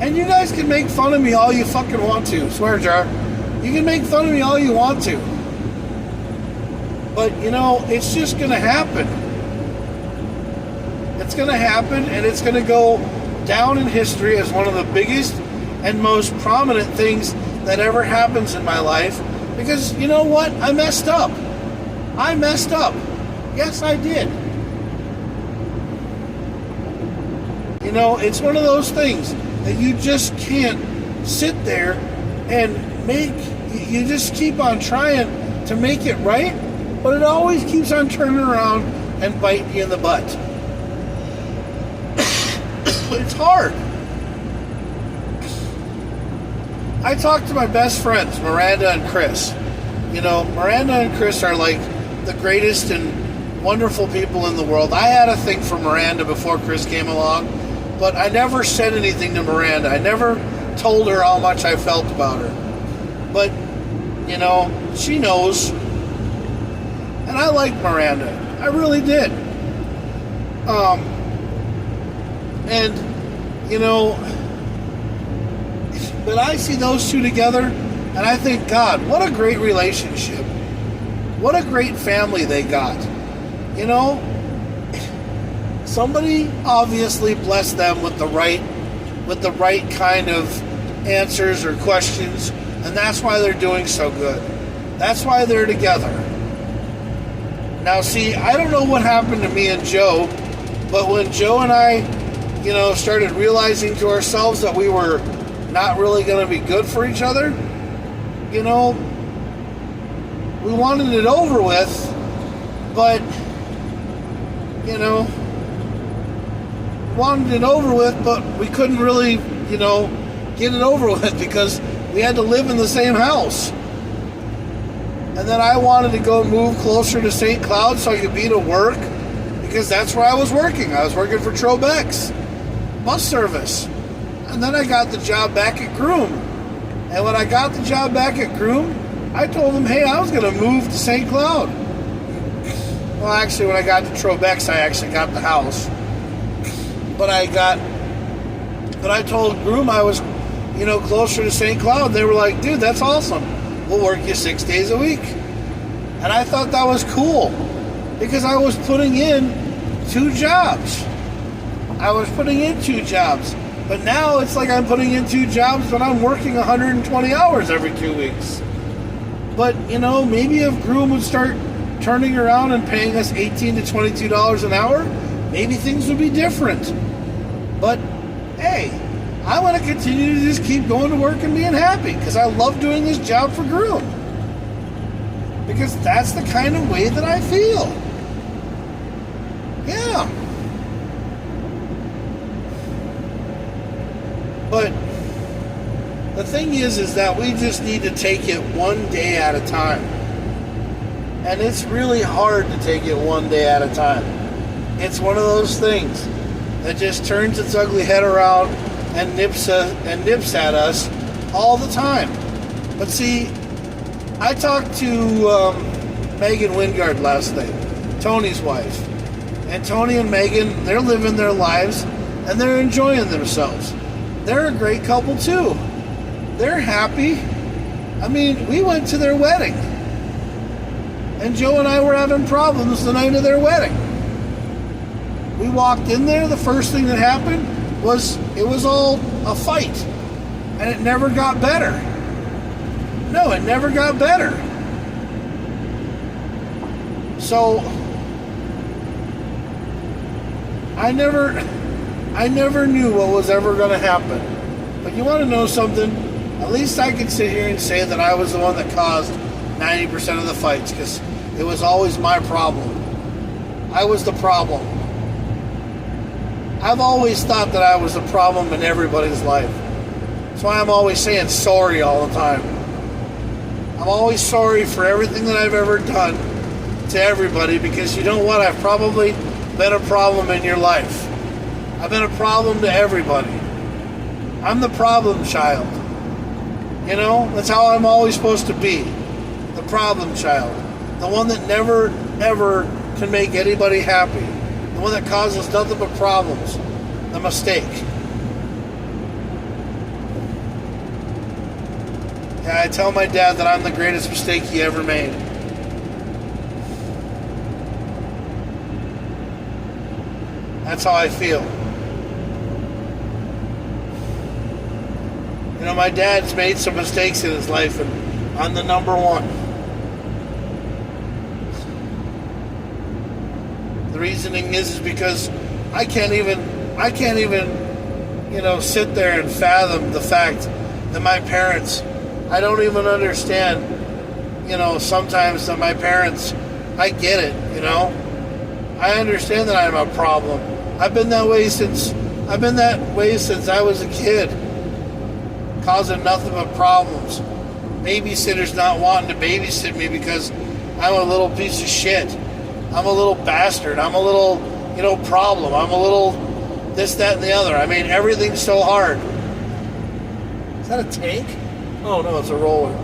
And you guys can make fun of me all you fucking want to. Swear jar. You can make fun of me all you want to. But, it's just going to happen. It's going to happen, and it's going to go down in history as one of the biggest and most prominent things that ever happens in my life. Because, you know what? I messed up. Yes, I did. It's one of those things that you just can't sit there and you just keep on trying to make it right, but it always keeps on turning around and biting you in the butt. It's hard. I talk to my best friends, Miranda and Chris. Miranda and Chris are like the greatest and wonderful people in the world. I had a thing for Miranda before Chris came along, but I never said anything to Miranda. I never told her how much I felt about her. But, she knows. And I liked Miranda. I really did. But I see those two together, and I think, God, what a great relationship. What a great family they got. Somebody obviously blessed them with the right kind of answers or questions, and that's why they're doing so good. That's why they're together. Now, see, I don't know what happened to me and Joe, but when Joe and I, started realizing to ourselves that we were not really going to be good for each other, we wanted it over with, but, we couldn't really, get it over with because we had to live in the same house. And then I wanted to go move closer to St. Cloud so I could be to work, because that's where I was working. I was working for Trobex bus service. And then I got the job back at Groom. And when I got the job back at Groom, I told them, hey, I was going to move to St. Cloud. Well, actually, when I got to Trobex, I actually got the house. But I told Groom I was, closer to St. Cloud. They were like, dude, that's awesome. We'll work you 6 days a week. And I thought that was cool because I was putting in 2 jobs. But now it's like I'm putting in 2 jobs, but I'm working 120 hours every 2 weeks. But, maybe if Groom would start turning around and paying us $18 to $22 an hour, maybe things would be different. But, hey, I want to continue to just keep going to work and being happy because I love doing this job for Groom. Because that's the kind of way that I feel. Yeah. But the thing is that we just need to take it one day at a time. And it's really hard to take it one day at a time. It's one of those things that just turns its ugly head around and nips at us all the time. But see, I talked to Megan Wingard last night, Tony's wife. And Tony and Megan, they're living their lives and they're enjoying themselves. They're a great couple too. They're happy. I mean, we went to their wedding. And Joe and I were having problems the night of their wedding. We walked in there, the first thing that happened was it was all a fight. And it never got better. No, it never got better. So I never knew what was ever going to happen. But you want to know something? At least I can sit here and say that I was the one that caused 90% of the fights, because it was always my problem. I was the problem. I've always thought that I was the problem in everybody's life. That's why I'm always saying sorry all the time. I'm always sorry for everything that I've ever done to everybody, because you know what? I've probably been a problem in your life. I've been a problem to everybody. I'm the problem child. You know, that's how I'm always supposed to be. The problem child. The one that never, ever can make anybody happy. The one that causes nothing but problems. The mistake. Yeah, I tell my dad that I'm the greatest mistake he ever made. That's how I feel. You know, my dad's made some mistakes in his life, and I'm the number one. The reasoning is because I can't even, you know, sit there and fathom the fact that my parents, I don't even understand, you know, sometimes that my parents, I get it, you know. I understand that I'm a problem. I've been that way since I was a kid. Causing nothing but problems. Babysitters not wanting to babysit me because I'm a little piece of shit. I'm a little bastard. I'm a little, you know, problem. I'm a little this, that, and the other. I mean, everything's so hard. Is that a tank? Oh, no, it's a roller.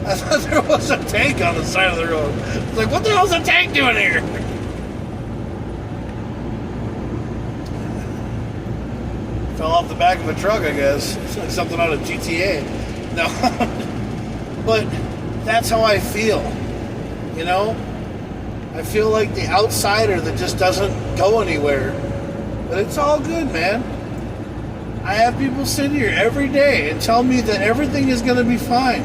I thought there was a tank on the side of the road. I was like, what the hell's a tank doing here? Fell off the back of a truck, I guess. It's like something out of GTA. No. But that's how I feel. You know? I feel like the outsider that just doesn't go anywhere. But it's all good, man. I have people sit here every day and tell me that everything is going to be fine.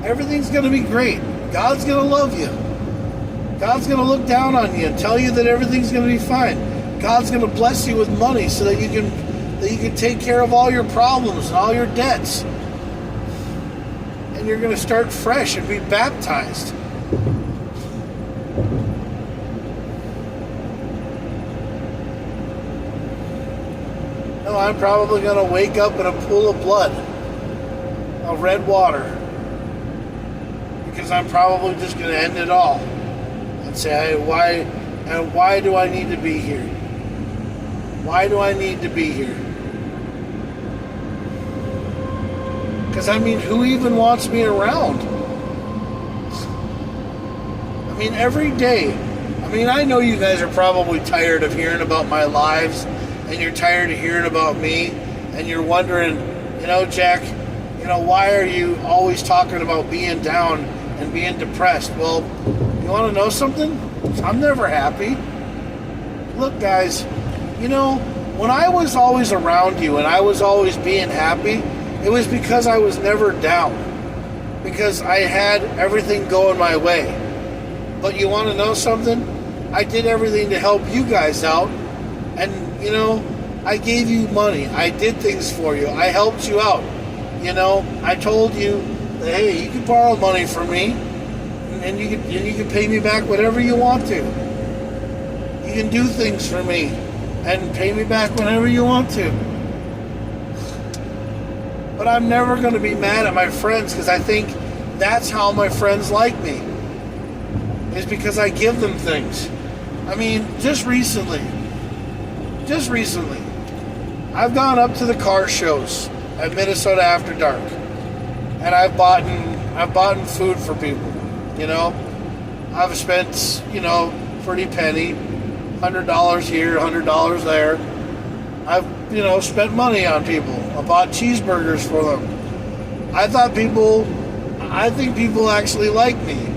Everything's going to be great. God's going to love you. God's going to look down on you and tell you that everything's going to be fine. God's going to bless you with money so that you can take care of all your problems and all your debts. And you're going to start fresh and be baptized. No, I'm probably going to wake up in a pool of blood, of red water, because I'm probably just going to end it all and say, hey, why do I need to be here? Why do I need to be here? Because, I mean, who even wants me around? I mean, every day. I mean, I know you guys are probably tired of hearing about my lives, and you're tired of hearing about me, and you're wondering, you know, Jack, you know, why are you always talking about being down and being depressed? Well, you want to know something? I'm never happy. Look, guys, you know, when I was always around you and I was always being happy, it was because I was never down. Because I had everything going my way. But you want to know something? I did everything to help you guys out. And, you know, I gave you money. I did things for you. I helped you out. You know, I told you that, hey, you can borrow money from me. And you can pay me back whatever you want to. You can do things for me. And pay me back whenever you want to. But I'm never going to be mad at my friends, because I think that's how my friends like me. Is because I give them things. I mean, just recently, I've gone up to the car shows at Minnesota After Dark, and I've bought food for people. You know, I've spent, pretty penny, $100 here, $100 there. I've, spent money on people. I bought cheeseburgers for them. I think people actually like me.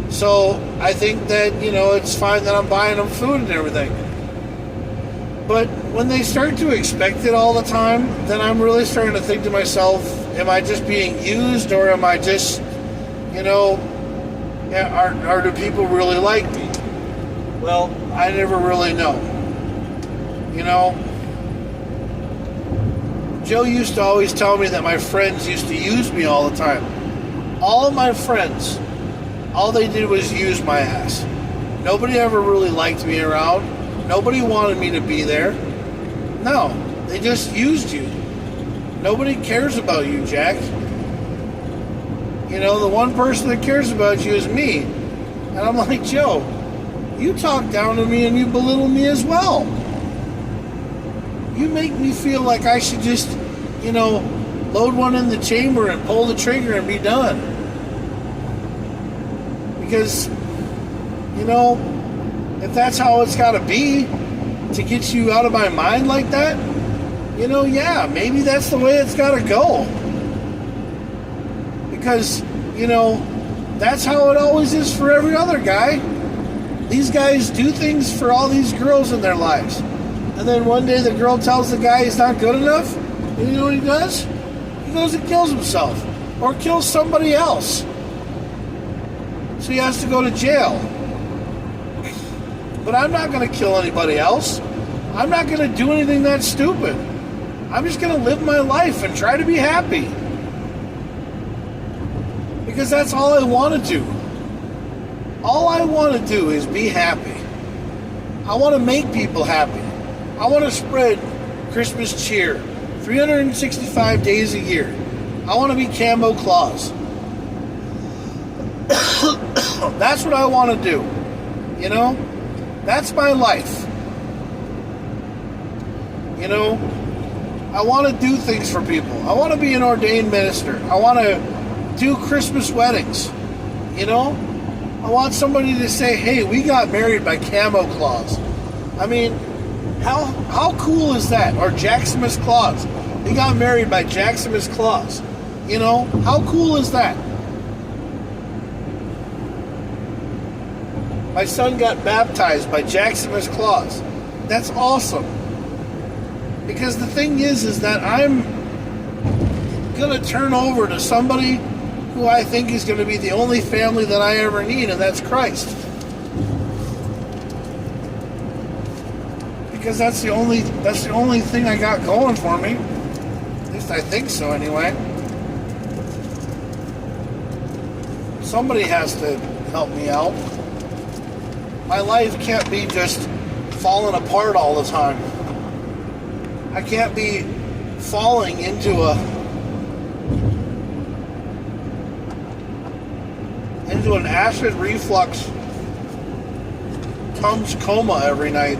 So I think that, it's fine that I'm buying them food and everything. But when they start to expect it all the time, then I'm really starting to think to myself, am I just being used, or am I just, or do people really like me? Well, I never really know. Joe used to always tell me that my friends used to use me all the time. All of my friends, all they did was use my ass. Nobody ever really liked me around. Nobody wanted me to be there. No, they just used you. Nobody cares about you, Jack. The one person that cares about you is me. And I'm like, Joe, you talk down to me and you belittle me as well. You make me feel like I should just, load one in the chamber and pull the trigger and be done. Because, if that's how it's got to be to get you out of my mind like that, yeah, maybe that's the way it's got to go. Because, that's how it always is for every other guy. These guys do things for all these girls in their lives. And then one day the girl tells the guy he's not good enough. And you know what he does? He goes and kills himself. Or kills somebody else. So he has to go to jail. But I'm not going to kill anybody else. I'm not going to do anything that stupid. I'm just going to live my life and try to be happy. Because that's all I want to do. All I want to do is be happy. I want to make people happy. I want to spread Christmas cheer 365 days a year. I want to be Camo Claus. That's what I want to do. That's my life. I want to do things for people. I want to be an ordained minister. I want to do Christmas weddings. I want somebody to say, hey, we got married by Camo Claus. I mean, how cool is that? Or Jaxamous Claus. They got married by Jaxamous Claus. How cool is that? My son got baptized by Jaxamous Claus. That's awesome. Because the thing is that I'm going to turn over to somebody who I think is going to be the only family that I ever need, and that's Christ. Because that's the only thing I got going for me. At least I think so, anyway. Somebody has to help me out. My life can't be just falling apart all the time. I can't be falling into an acid reflux Tums coma every night.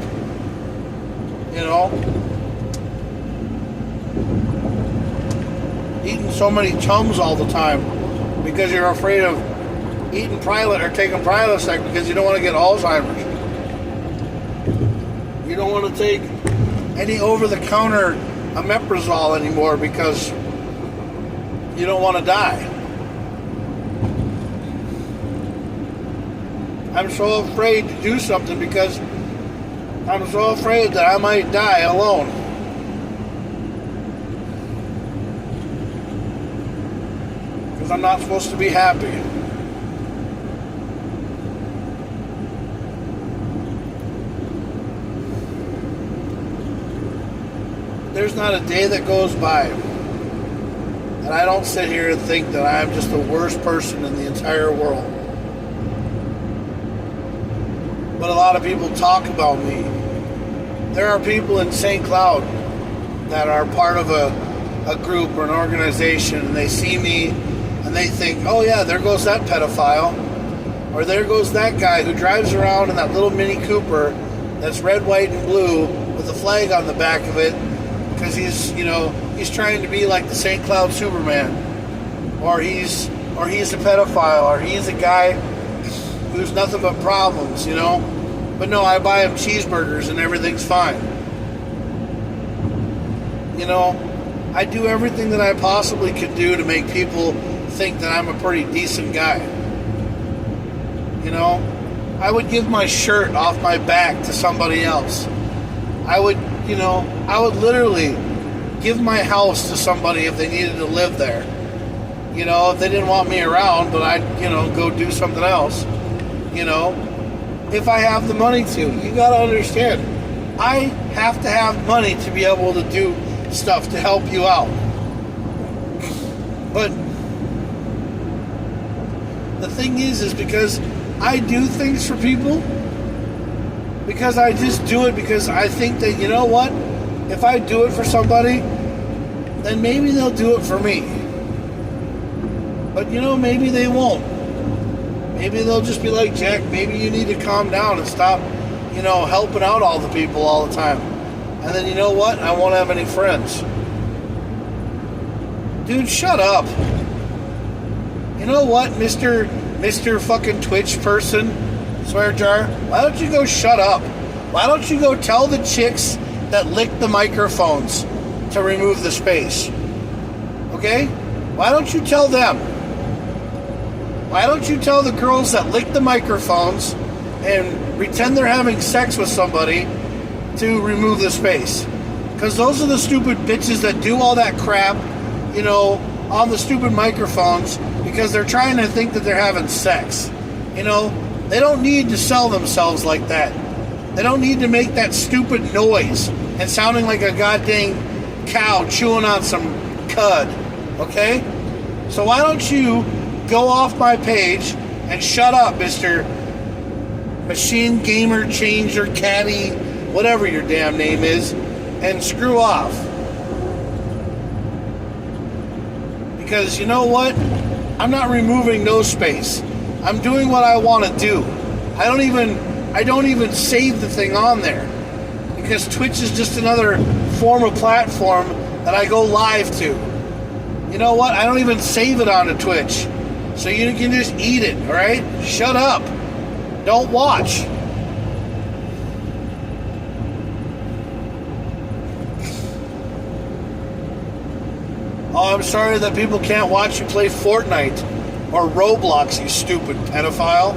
Eating so many Tums all the time because you're afraid of eating Prilosec or taking Prilosec because you don't want to get Alzheimer's. You don't want to take any over-the-counter omeprazole anymore because you don't want to die. I'm so afraid to do something because I'm so afraid that I might die alone. Because I'm not supposed to be happy. There's not a day that goes by that I don't sit here and think that I'm just the worst person in the entire world. But a lot of people talk about me. There are people in St. Cloud that are part of a group or an organization, and they see me and and they think, oh yeah, there goes that pedophile, or there goes that guy who drives around in that little Mini Cooper that's red, white, and blue with a flag on the back of it because he's trying to be like the St. Cloud Superman, or he's a pedophile, or he's a guy who's nothing but problems, But no, I buy him cheeseburgers and everything's fine. I do everything that I possibly could do to make people think that I'm a pretty decent guy. I would give my shirt off my back to somebody else. I would literally give my house to somebody if they needed to live there. If they didn't want me around, but I'd, go do something else. If I have the money to. You gotta understand, I have to have money to be able to do stuff to help you out. But the thing is because I do things for people, because I just do it because I think that, what? If I do it for somebody, then maybe they'll do it for me. But, maybe they won't. Maybe they'll just be like, Jack, maybe you need to calm down and stop, helping out all the people all the time. And then, you know what? I won't have any friends. Dude, shut up. You know what, Mr. fucking Twitch person, swear jar? Why don't you go shut up? Why don't you go tell the chicks that lick the microphones to remove the space? Okay? Why don't you tell them? Why don't you tell the girls that lick the microphones and pretend they're having sex with somebody to remove the space? Because those are the stupid bitches that do all that crap, on the stupid microphones because they're trying to think that they're having sex. They don't need to sell themselves like that. They don't need to make that stupid noise and sounding like a goddamn cow chewing on some cud. Okay? So why don't you go off my page and shut up, Mr. Machine Gamer Changer Caddy, whatever your damn name is, and screw off. Because you know what? I'm not removing no space. I'm doing what I want to do. I don't even save the thing on there. Because Twitch is just another form of platform that I go live to. You know what? I don't even save it onto Twitch. So you can just eat it, alright? Shut up. Don't watch. Oh, I'm sorry that people can't watch you play Fortnite or Roblox, you stupid pedophile.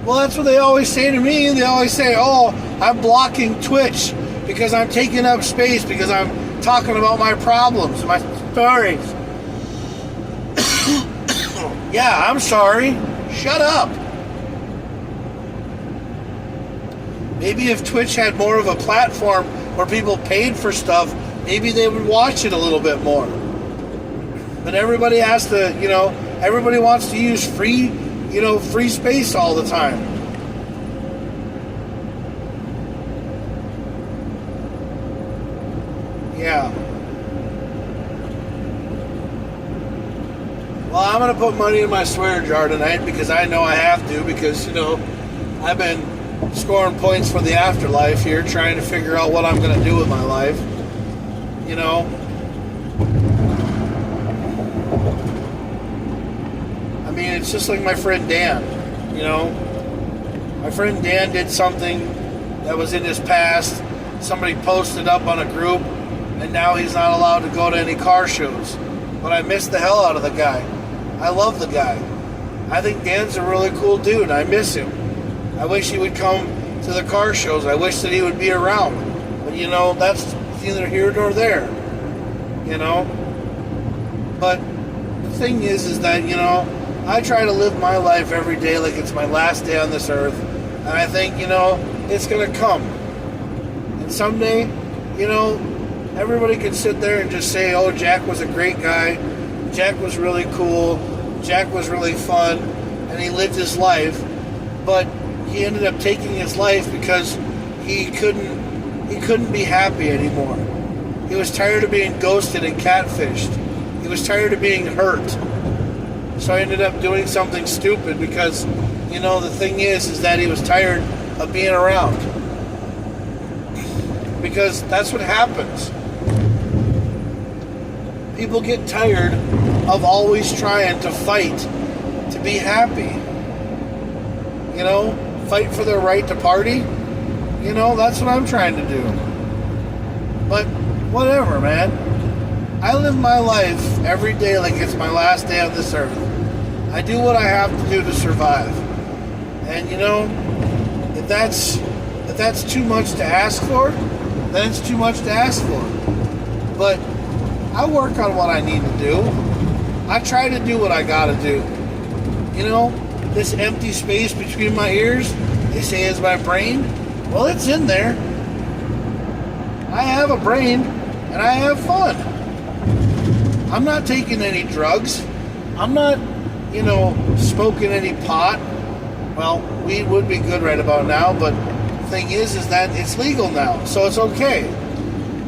Well, that's what they always say to me. They always say, oh, I'm blocking Twitch because I'm taking up space, because I'm talking about my problems, my stories. Yeah, I'm sorry. Shut up. Maybe if Twitch had more of a platform where people paid for stuff, maybe they would watch it a little bit more. But everybody has to, everybody wants to use free space all the time. Yeah. Well, I'm going to put money in my swear jar tonight because I know I have to, because, I've been scoring points for the afterlife here, trying to figure out what I'm going to do with my life. I mean, it's just like my friend Dan. My friend Dan did something that was in his past. Somebody posted up on a group, and now he's not allowed to go to any car shows. But I miss the hell out of the guy. I love the guy. I think Dan's a really cool dude. I miss him. I wish he would come to the car shows. I wish that he would be around. But, that's neither here nor there. But the thing is that, I try to live my life every day like it's my last day on this earth. And I think, it's going to come. And someday, everybody can sit there and just say, oh, Jack was a great guy. Jack was really cool. Jack was really fun. And he lived his life. But he ended up taking his life because he couldn't be happy anymore. He was tired of being ghosted and catfished. He was tired of being hurt. So I ended up doing something stupid because, the thing is that he was tired of being around. Because that's what happens. People get tired of always trying to fight to be happy. Fight for their right to party. That's what I'm trying to do. But whatever, man. I live my life every day like it's my last day on this earth. I do what I have to do to survive. And if that's too much to ask for, then it's too much to ask for. But I work on what I need to do. I try to do what I gotta do. This empty space between my ears, they say is my brain. Well, it's in there. I have a brain, and I have fun. I'm not taking any drugs. I'm not, smoking any pot. Well, weed would be good right about now, but the thing is that it's legal now, so it's okay.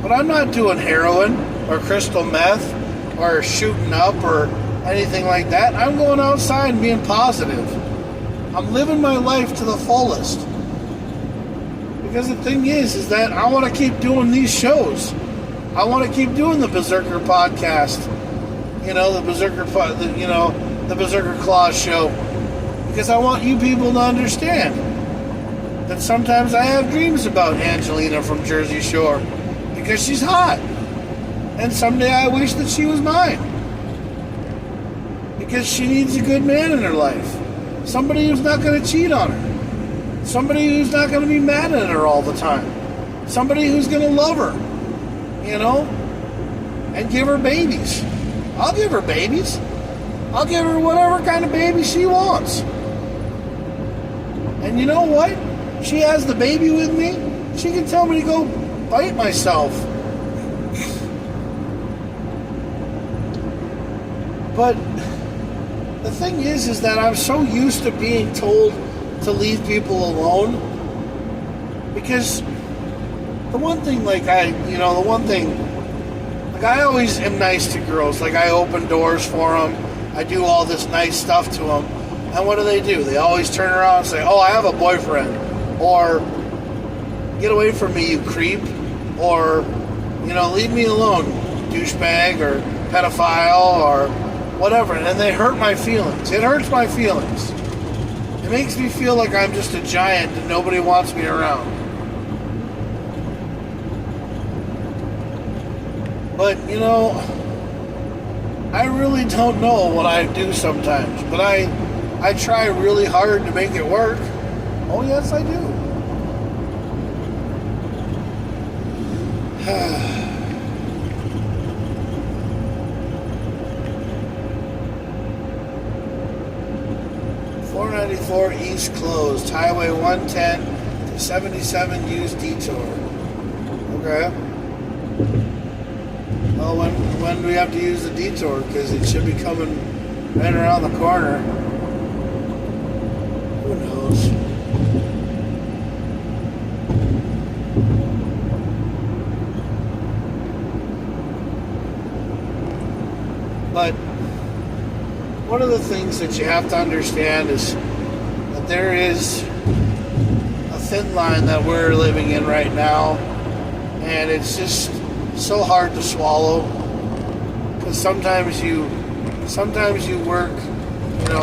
But I'm not doing heroin or crystal meth or shooting up or anything like that. I'm going outside and being positive. I'm living my life to the fullest. Because the thing is that I want to keep doing these shows. I want to keep doing the Berserker podcast. The Berserker Claws show. Because I want you people to understand that sometimes I have dreams about Angelina from Jersey Shore. Because she's hot. And someday I wish that she was mine. Because she needs a good man in her life. Somebody who's not going to cheat on her. Somebody who's not going to be mad at her all the time. Somebody who's going to love her. And give her babies. I'll give her babies. I'll give her whatever kind of baby she wants. And you know what? She has the baby with me. She can tell me to go bite myself. But the thing is that I'm so used to being told to leave people alone. Because the one thing, I always am nice to girls. Like, I open doors for them. I do all this nice stuff to them. And what do? They always turn around and say, oh, I have a boyfriend. Or, get away from me, you creep. Or, leave me alone, douchebag or pedophile or whatever. And they hurt my feelings. It hurts my feelings. It makes me feel like I'm just a giant and nobody wants me around. But, I really don't know what I do sometimes. But I try really hard to make it work. Oh, yes, I do. 494 East closed. Highway 110 to 77 used detour. Okay. Well, when do we have to use the detour? Because it should be coming right around the corner. Who knows? But one of the things that you have to understand is that there is a thin line that we're living in right now, and it's just so hard to swallow, because sometimes you work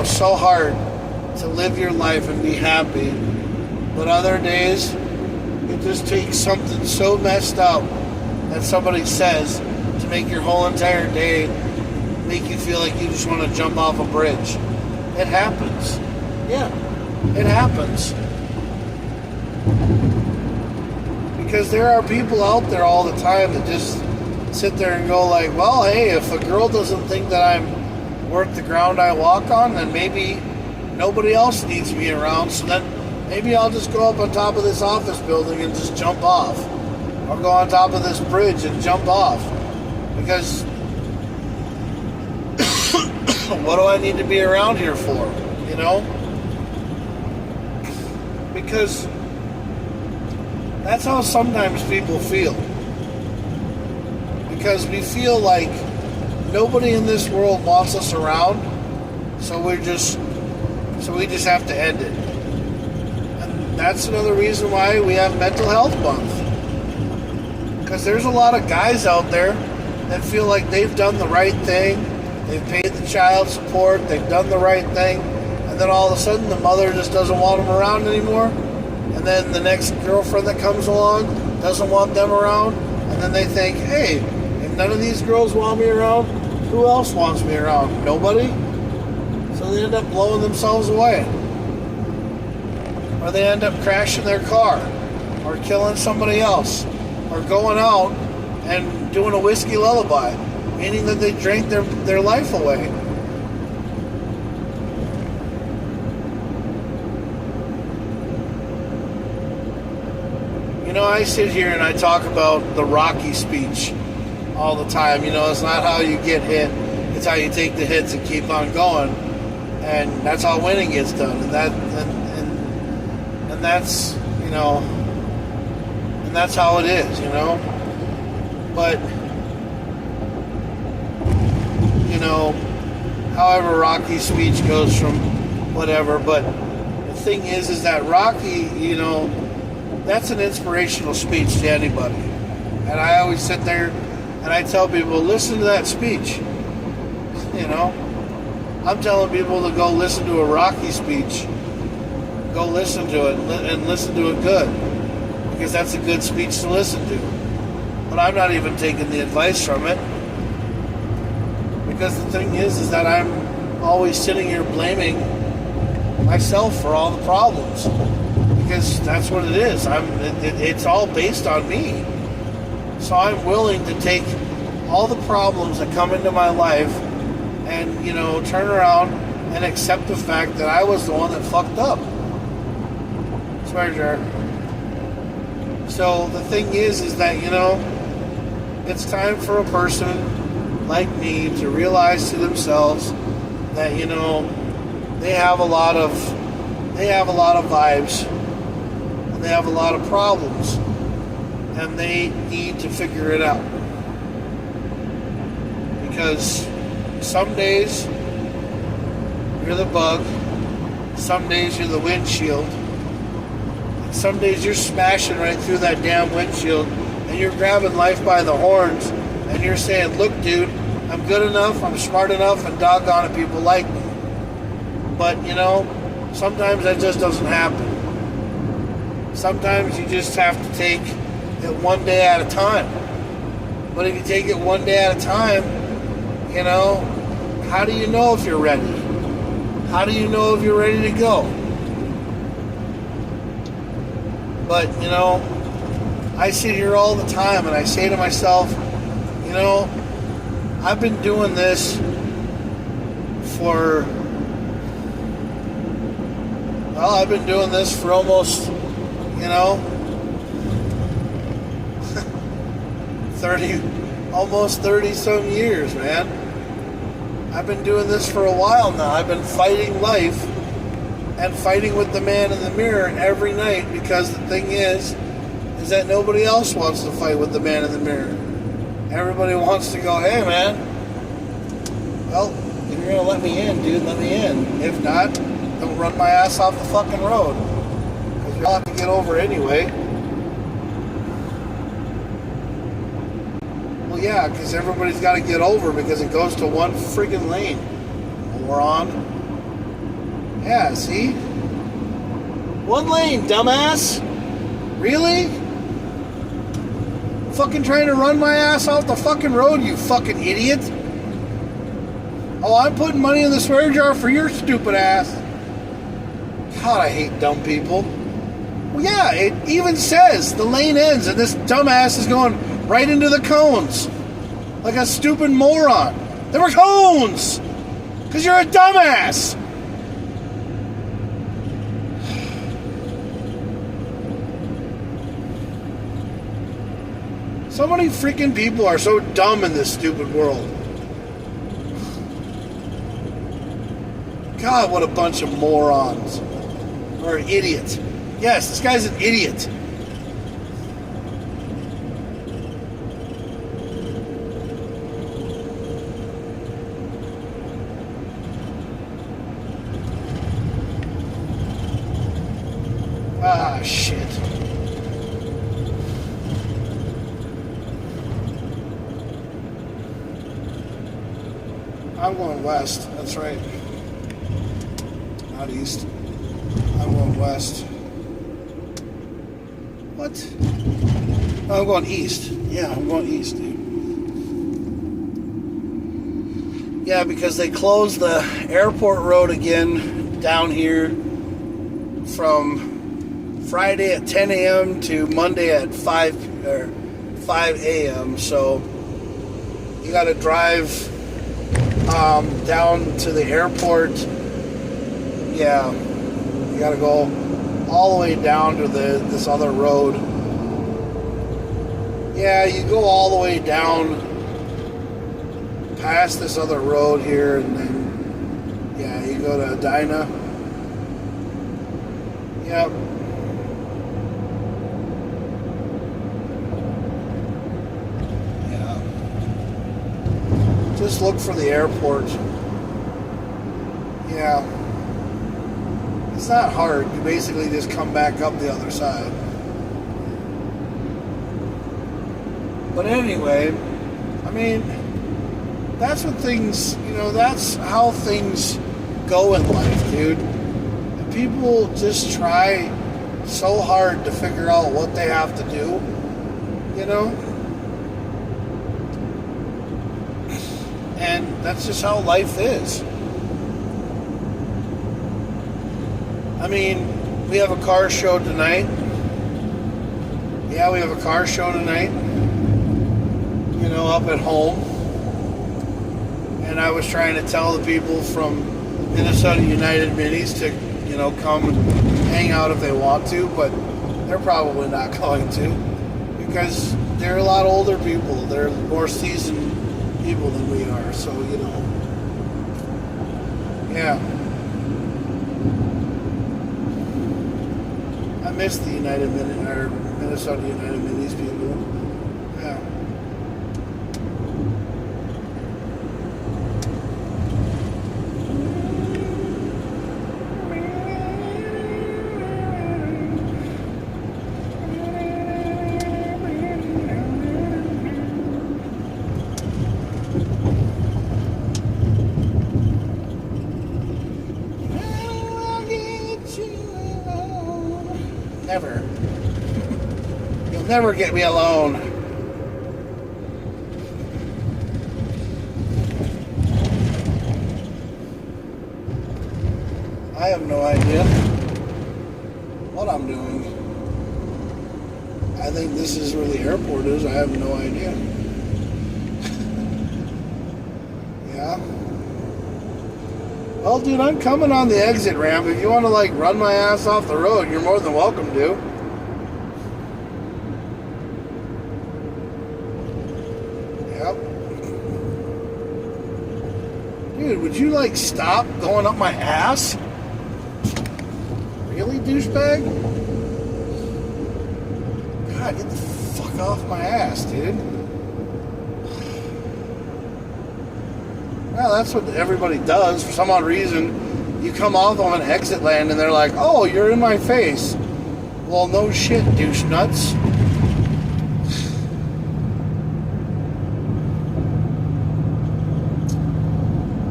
so hard to live your life and be happy, but other days it just takes something so messed up that somebody says to make your whole entire day make you feel like you just want to jump off a bridge. It happens. Yeah, it happens. Because there are people out there all the time that just sit there and go like, well, hey, if a girl doesn't think that I'm worth the ground I walk on, then maybe nobody else needs me around, so then maybe I'll just go up on top of this office building and just jump off. Or go on top of this bridge and jump off. Because what do I need to be around here for? Because that's how sometimes people feel. because we feel like nobody in this world wants us around, so we just have to end it. And that's another reason why we have Mental Health Month. Because there's a lot of guys out there that feel like they've done the right thing, they've paid the child support, they've done the right thing, and then all of a sudden the mother just doesn't want them around anymore, and then the next girlfriend that comes along doesn't want them around, and then they think, hey, if none of these girls want me around, who else wants me around? Nobody? So they end up blowing themselves away. Or they end up crashing their car, or killing somebody else, or going out and doing a whiskey lullaby, meaning that they drank their life away. You know, I sit here and I talk about the Rocky speech all the time. You know, it's not how you get hit, it's how you take the hits and keep on going. And that's how winning gets done. And that's, you know, and that's how it is, you know. But, you know, however Rocky's speech goes from whatever, but the thing is that Rocky, you know, that's an inspirational speech to anybody. And I always sit there and I tell people, listen to that speech. You know, I'm telling people to go listen to a Rocky speech. Go listen to it and listen to it good. Because that's a good speech to listen to. But I'm not even taking the advice from it. Because the thing is that I'm always sitting here blaming myself for all the problems. Because that's what it is. It's all based on me. So I'm willing to take all the problems that come into my life and, you know, turn around and accept the fact that I was the one that fucked up. Swear jar. So the thing is that, you know, it's time for a person like me to realize to themselves that, you know, they have a lot of vibes and they have a lot of problems and they need to figure it out. Because some days you're the bug, some days you're the windshield, and some days you're smashing right through that damn windshield and you're grabbing life by the horns and you're saying, look dude, I'm good enough, I'm smart enough, and doggone it, people like me. But, you know, sometimes that just doesn't happen. Sometimes you just have to take it one day at a time. But if you take it one day at a time, you know, how do you know if you're ready? How do you know if you're ready to go? But, you know, I sit here all the time and I say to myself, you know, I've been doing this for almost, you know, 30 some years, man. I've been doing this for a while now. I've been fighting life and fighting with the man in the mirror every night, because the thing is that nobody else wants to fight with the man in the mirror. Everybody wants to go, hey man, well, if you're gonna let me in, dude, let me in. If not, don't run my ass off the fucking road, because you'll have to get over anyway. Well, yeah, because everybody's got to get over, because it goes to one friggin' lane. Moron. Yeah, see? One lane, dumbass. Really? Fucking trying to run my ass off the fucking road, you fucking idiot. Oh, I'm putting money in the swear jar for your stupid ass. God, I hate dumb people. Well, yeah, it even says the lane ends and this dumbass is going right into the cones. Like a stupid moron. There were cones! Because you're a dumbass! So many freaking people are so dumb in this stupid world. God, what a bunch of morons. Or an idiot. Yes, this guy's an idiot. I'm going west. That's right. Not east. I'm going west. What? Oh, I'm going east. Yeah, I'm going east, dude. Yeah, because they closed the airport road again down here from Friday at 10 a.m. to Monday at 5 a.m. So you got to drive down to the airport. Yeah, you got to go all the way down to this other road. Yeah, you go all the way down past this other road here, and then yeah, you go to Edina. Yep. Yeah. Just look for the airport. Yeah. It's not hard. You basically just come back up the other side. But anyway, I mean, that's what things, that's how things go in life, dude. And people just try so hard to figure out what they have to do, And that's just how life is. I mean, we have a car show tonight. Yeah, we have a car show tonight, up at home. And I was trying to tell the people from Minnesota United Minis to, come and hang out if they want to, but they're probably not going to, because they're a lot older people. They're more seasoned people than we are, so, yeah. I miss the Minnesota United Minis people. Yeah. Never. You'll never get me alone. I have no idea what I'm doing. I think this is where the airport is. I have no idea. Yeah. Well, dude, I'm coming on the exit ramp. If you want to, run my ass off the road, you're more than welcome to. Yep. Dude, would you, stop going up my ass? Really, douchebag? God, get the fuck off my ass, dude. Well, that's what everybody does. For some odd reason, you come off on an exit lane and they're like, oh, you're in my face. Well, no shit, douche nuts.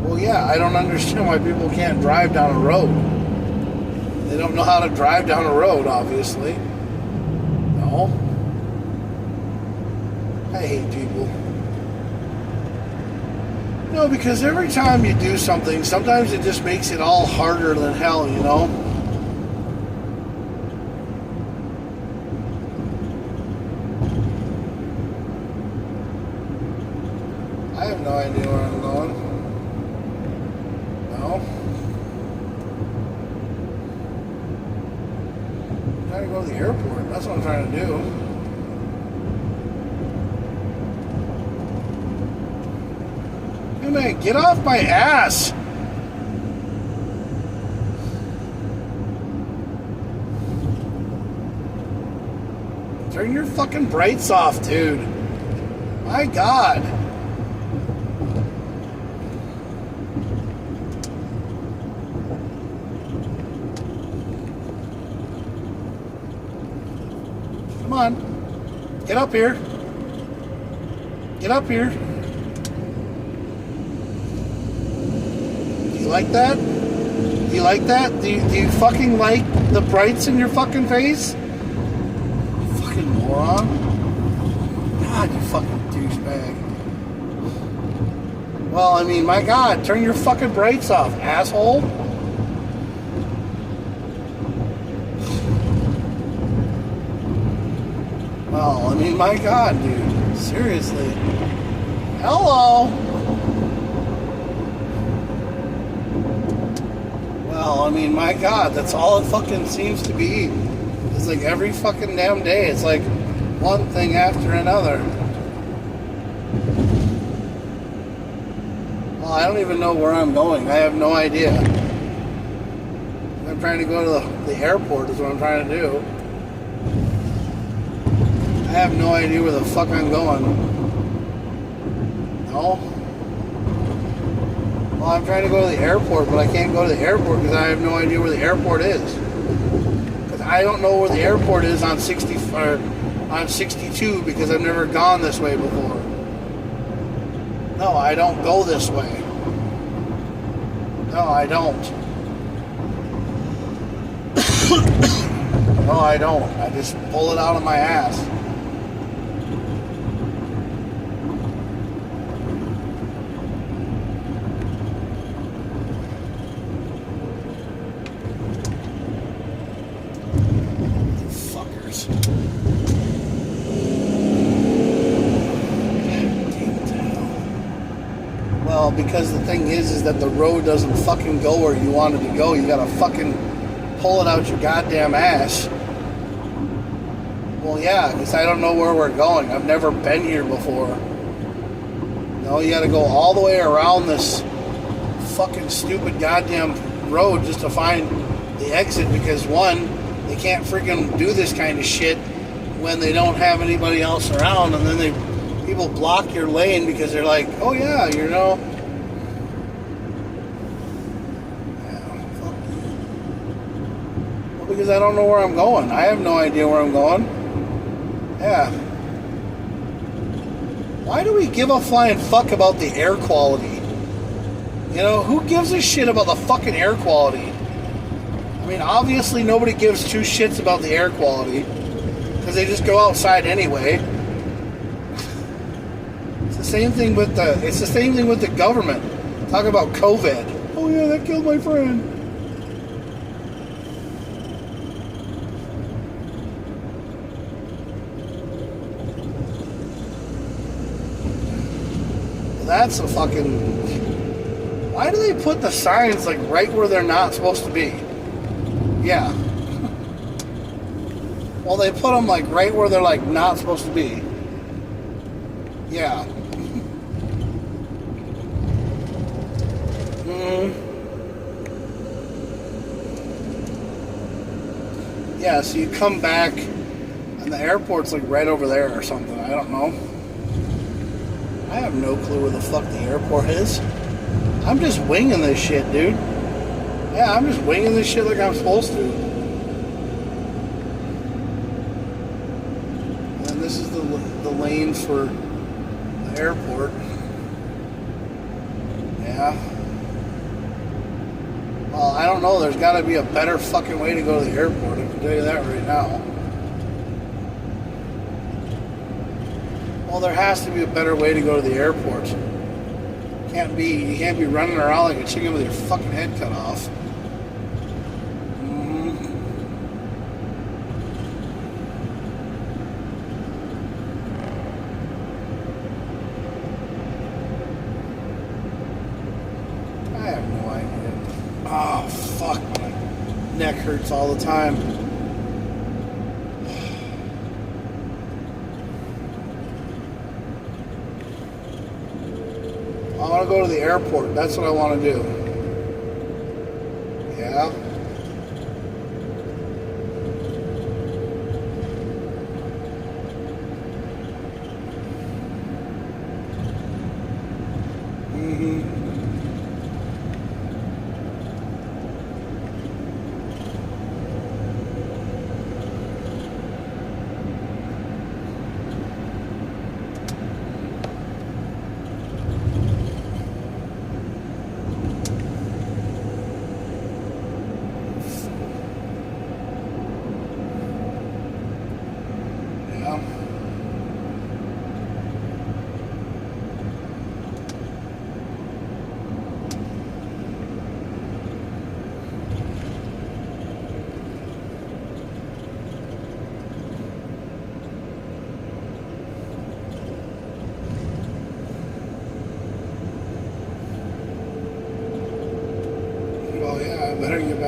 Well, yeah, I don't understand why people can't drive down a road. They don't know how to drive down a road, obviously. No. I hate people. No, because every time you do something, sometimes it just makes it all harder than hell, I have no idea where I'm going. No. I'm trying to go to the airport. That's what I'm trying to do. Hey, man, get off my ass! Turn your fucking brights off, dude. My God. Come on. Get up here. Get up here. You like that? Do you like that? Do you fucking like the brights in your fucking face? Fucking moron. God, you fucking douchebag. Well, I mean, my God, turn your fucking brights off, asshole. Well, I mean, my God, dude. Seriously. Hello. Well, I mean, my God, that's all it fucking seems to be. It's like every fucking damn day, it's like one thing after another. Well, I don't even know where I'm going. I have no idea. I'm trying to go to the airport is what I'm trying to do. I have no idea where the fuck I'm going. No? Well, I'm trying to go to the airport, but I can't go to the airport because I have no idea where the airport is. Because I don't know where the airport is on 62 because I've never gone this way before. No, I don't go this way. No, I don't. No, I don't. I just pull it out of my ass. Fuckers. Well, because the thing is that the road doesn't fucking go where you want it to go. You gotta fucking pull it out your goddamn ass. Well, yeah, because I don't know where we're going. I've never been here before. No, you gotta go all the way around this fucking stupid goddamn road just to find the exit because, one, they can't freaking do this kind of shit when they don't have anybody else around, and then people block your lane because they're like, oh yeah, you know. Well, because I don't know where I'm going. I have no idea where I'm going. Yeah. Why do we give a flying fuck about the air quality? You know, who gives a shit about the fucking air quality? I mean, obviously nobody gives two shits about the air quality because they just go outside anyway. It's the same thing with the government. Talk about COVID. Oh yeah, that killed my friend. That's a fucking... Why do they put the signs like right where they're not supposed to be? Yeah. Well, they put them like right where they're like not supposed to be. Yeah. Yeah, so you come back and the airport's like right over there or something. I don't know. I have no clue where the fuck the airport is. I'm just winging this shit, dude. Yeah, I'm just winging this shit like I'm supposed to. And this is the lanes for the airport. Yeah. Well, I don't know. There's got to be a better fucking way to go to the airport. I can tell you that right now. Well, there has to be a better way to go to the airport. You can't be running around like a chicken with your fucking head cut off. I have no idea. Oh, fuck. My neck hurts all the time. I want to go to the airport. That's what I want to do. Yeah.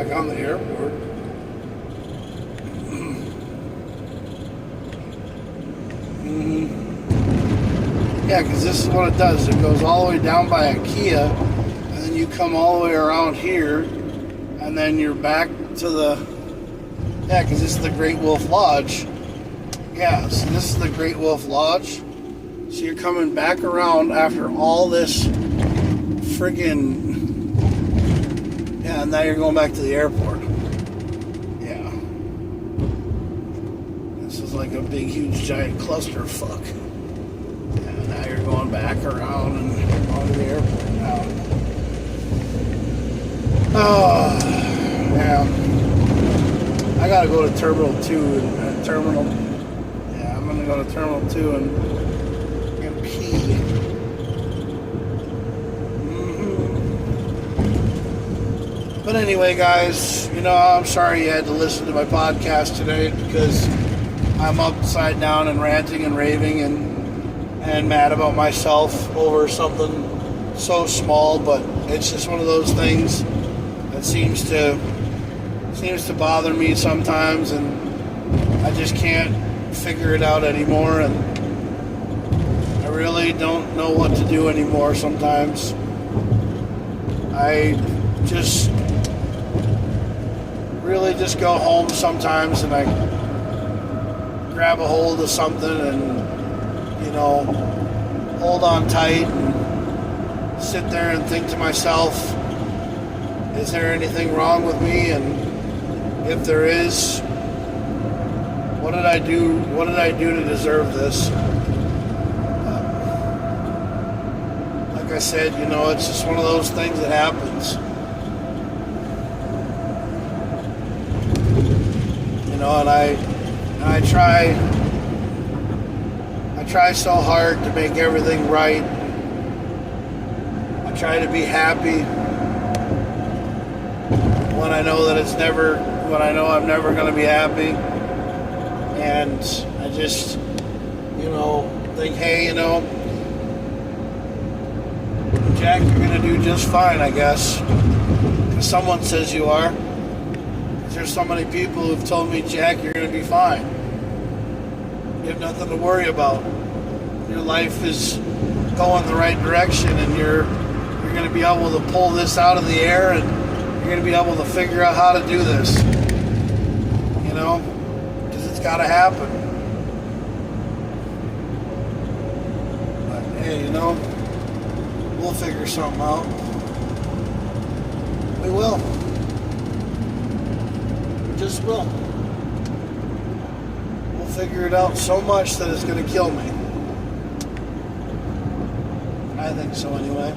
back on the airport. Yeah, because this is what it does. It goes all the way down by IKEA, and then you come all the way around here, and then you're back to the... Yeah, because this is the Great Wolf Lodge. Yeah, so this is the Great Wolf Lodge. So you're coming back around after all this friggin'... Yeah, and now you're going back to the airport. Yeah. This is like a big, huge, giant clusterfuck. Yeah, now you're going back around and you're going to the airport now. Oh, yeah. I gotta go to Terminal 2 and Terminal... Yeah, I'm gonna go to Terminal 2 and pee. But anyway, guys, you know, I'm sorry you had to listen to my podcast today because I'm upside down and ranting and raving and mad about myself over something so small, but it's just one of those things that seems to bother me sometimes, and I just can't figure it out anymore, and I really don't know what to do anymore sometimes. I just really just go home sometimes and I grab a hold of something and, you know, hold on tight and sit there and think to myself, is there anything wrong with me? And if there is, what did I do? What did I do to deserve this? Like I said, you know, it's just one of those things that happens. You know, and I try so hard to make everything right. I try to be happy when I know that when I know I'm never going to be happy. And I just, you know, think, hey, you know, Jack, you're going to do just fine, I guess. Because someone says you are. There's so many people who've told me, Jack, you're going to be fine. You have nothing to worry about. Your life is going the right direction, and you're going to be able to pull this out of the air, and you're going to be able to figure out how to do this. You know? Because it's got to happen. But, hey, you know, we'll figure something out. We will. We just will. We'll figure it out so much that it's going to kill me. I think so anyway.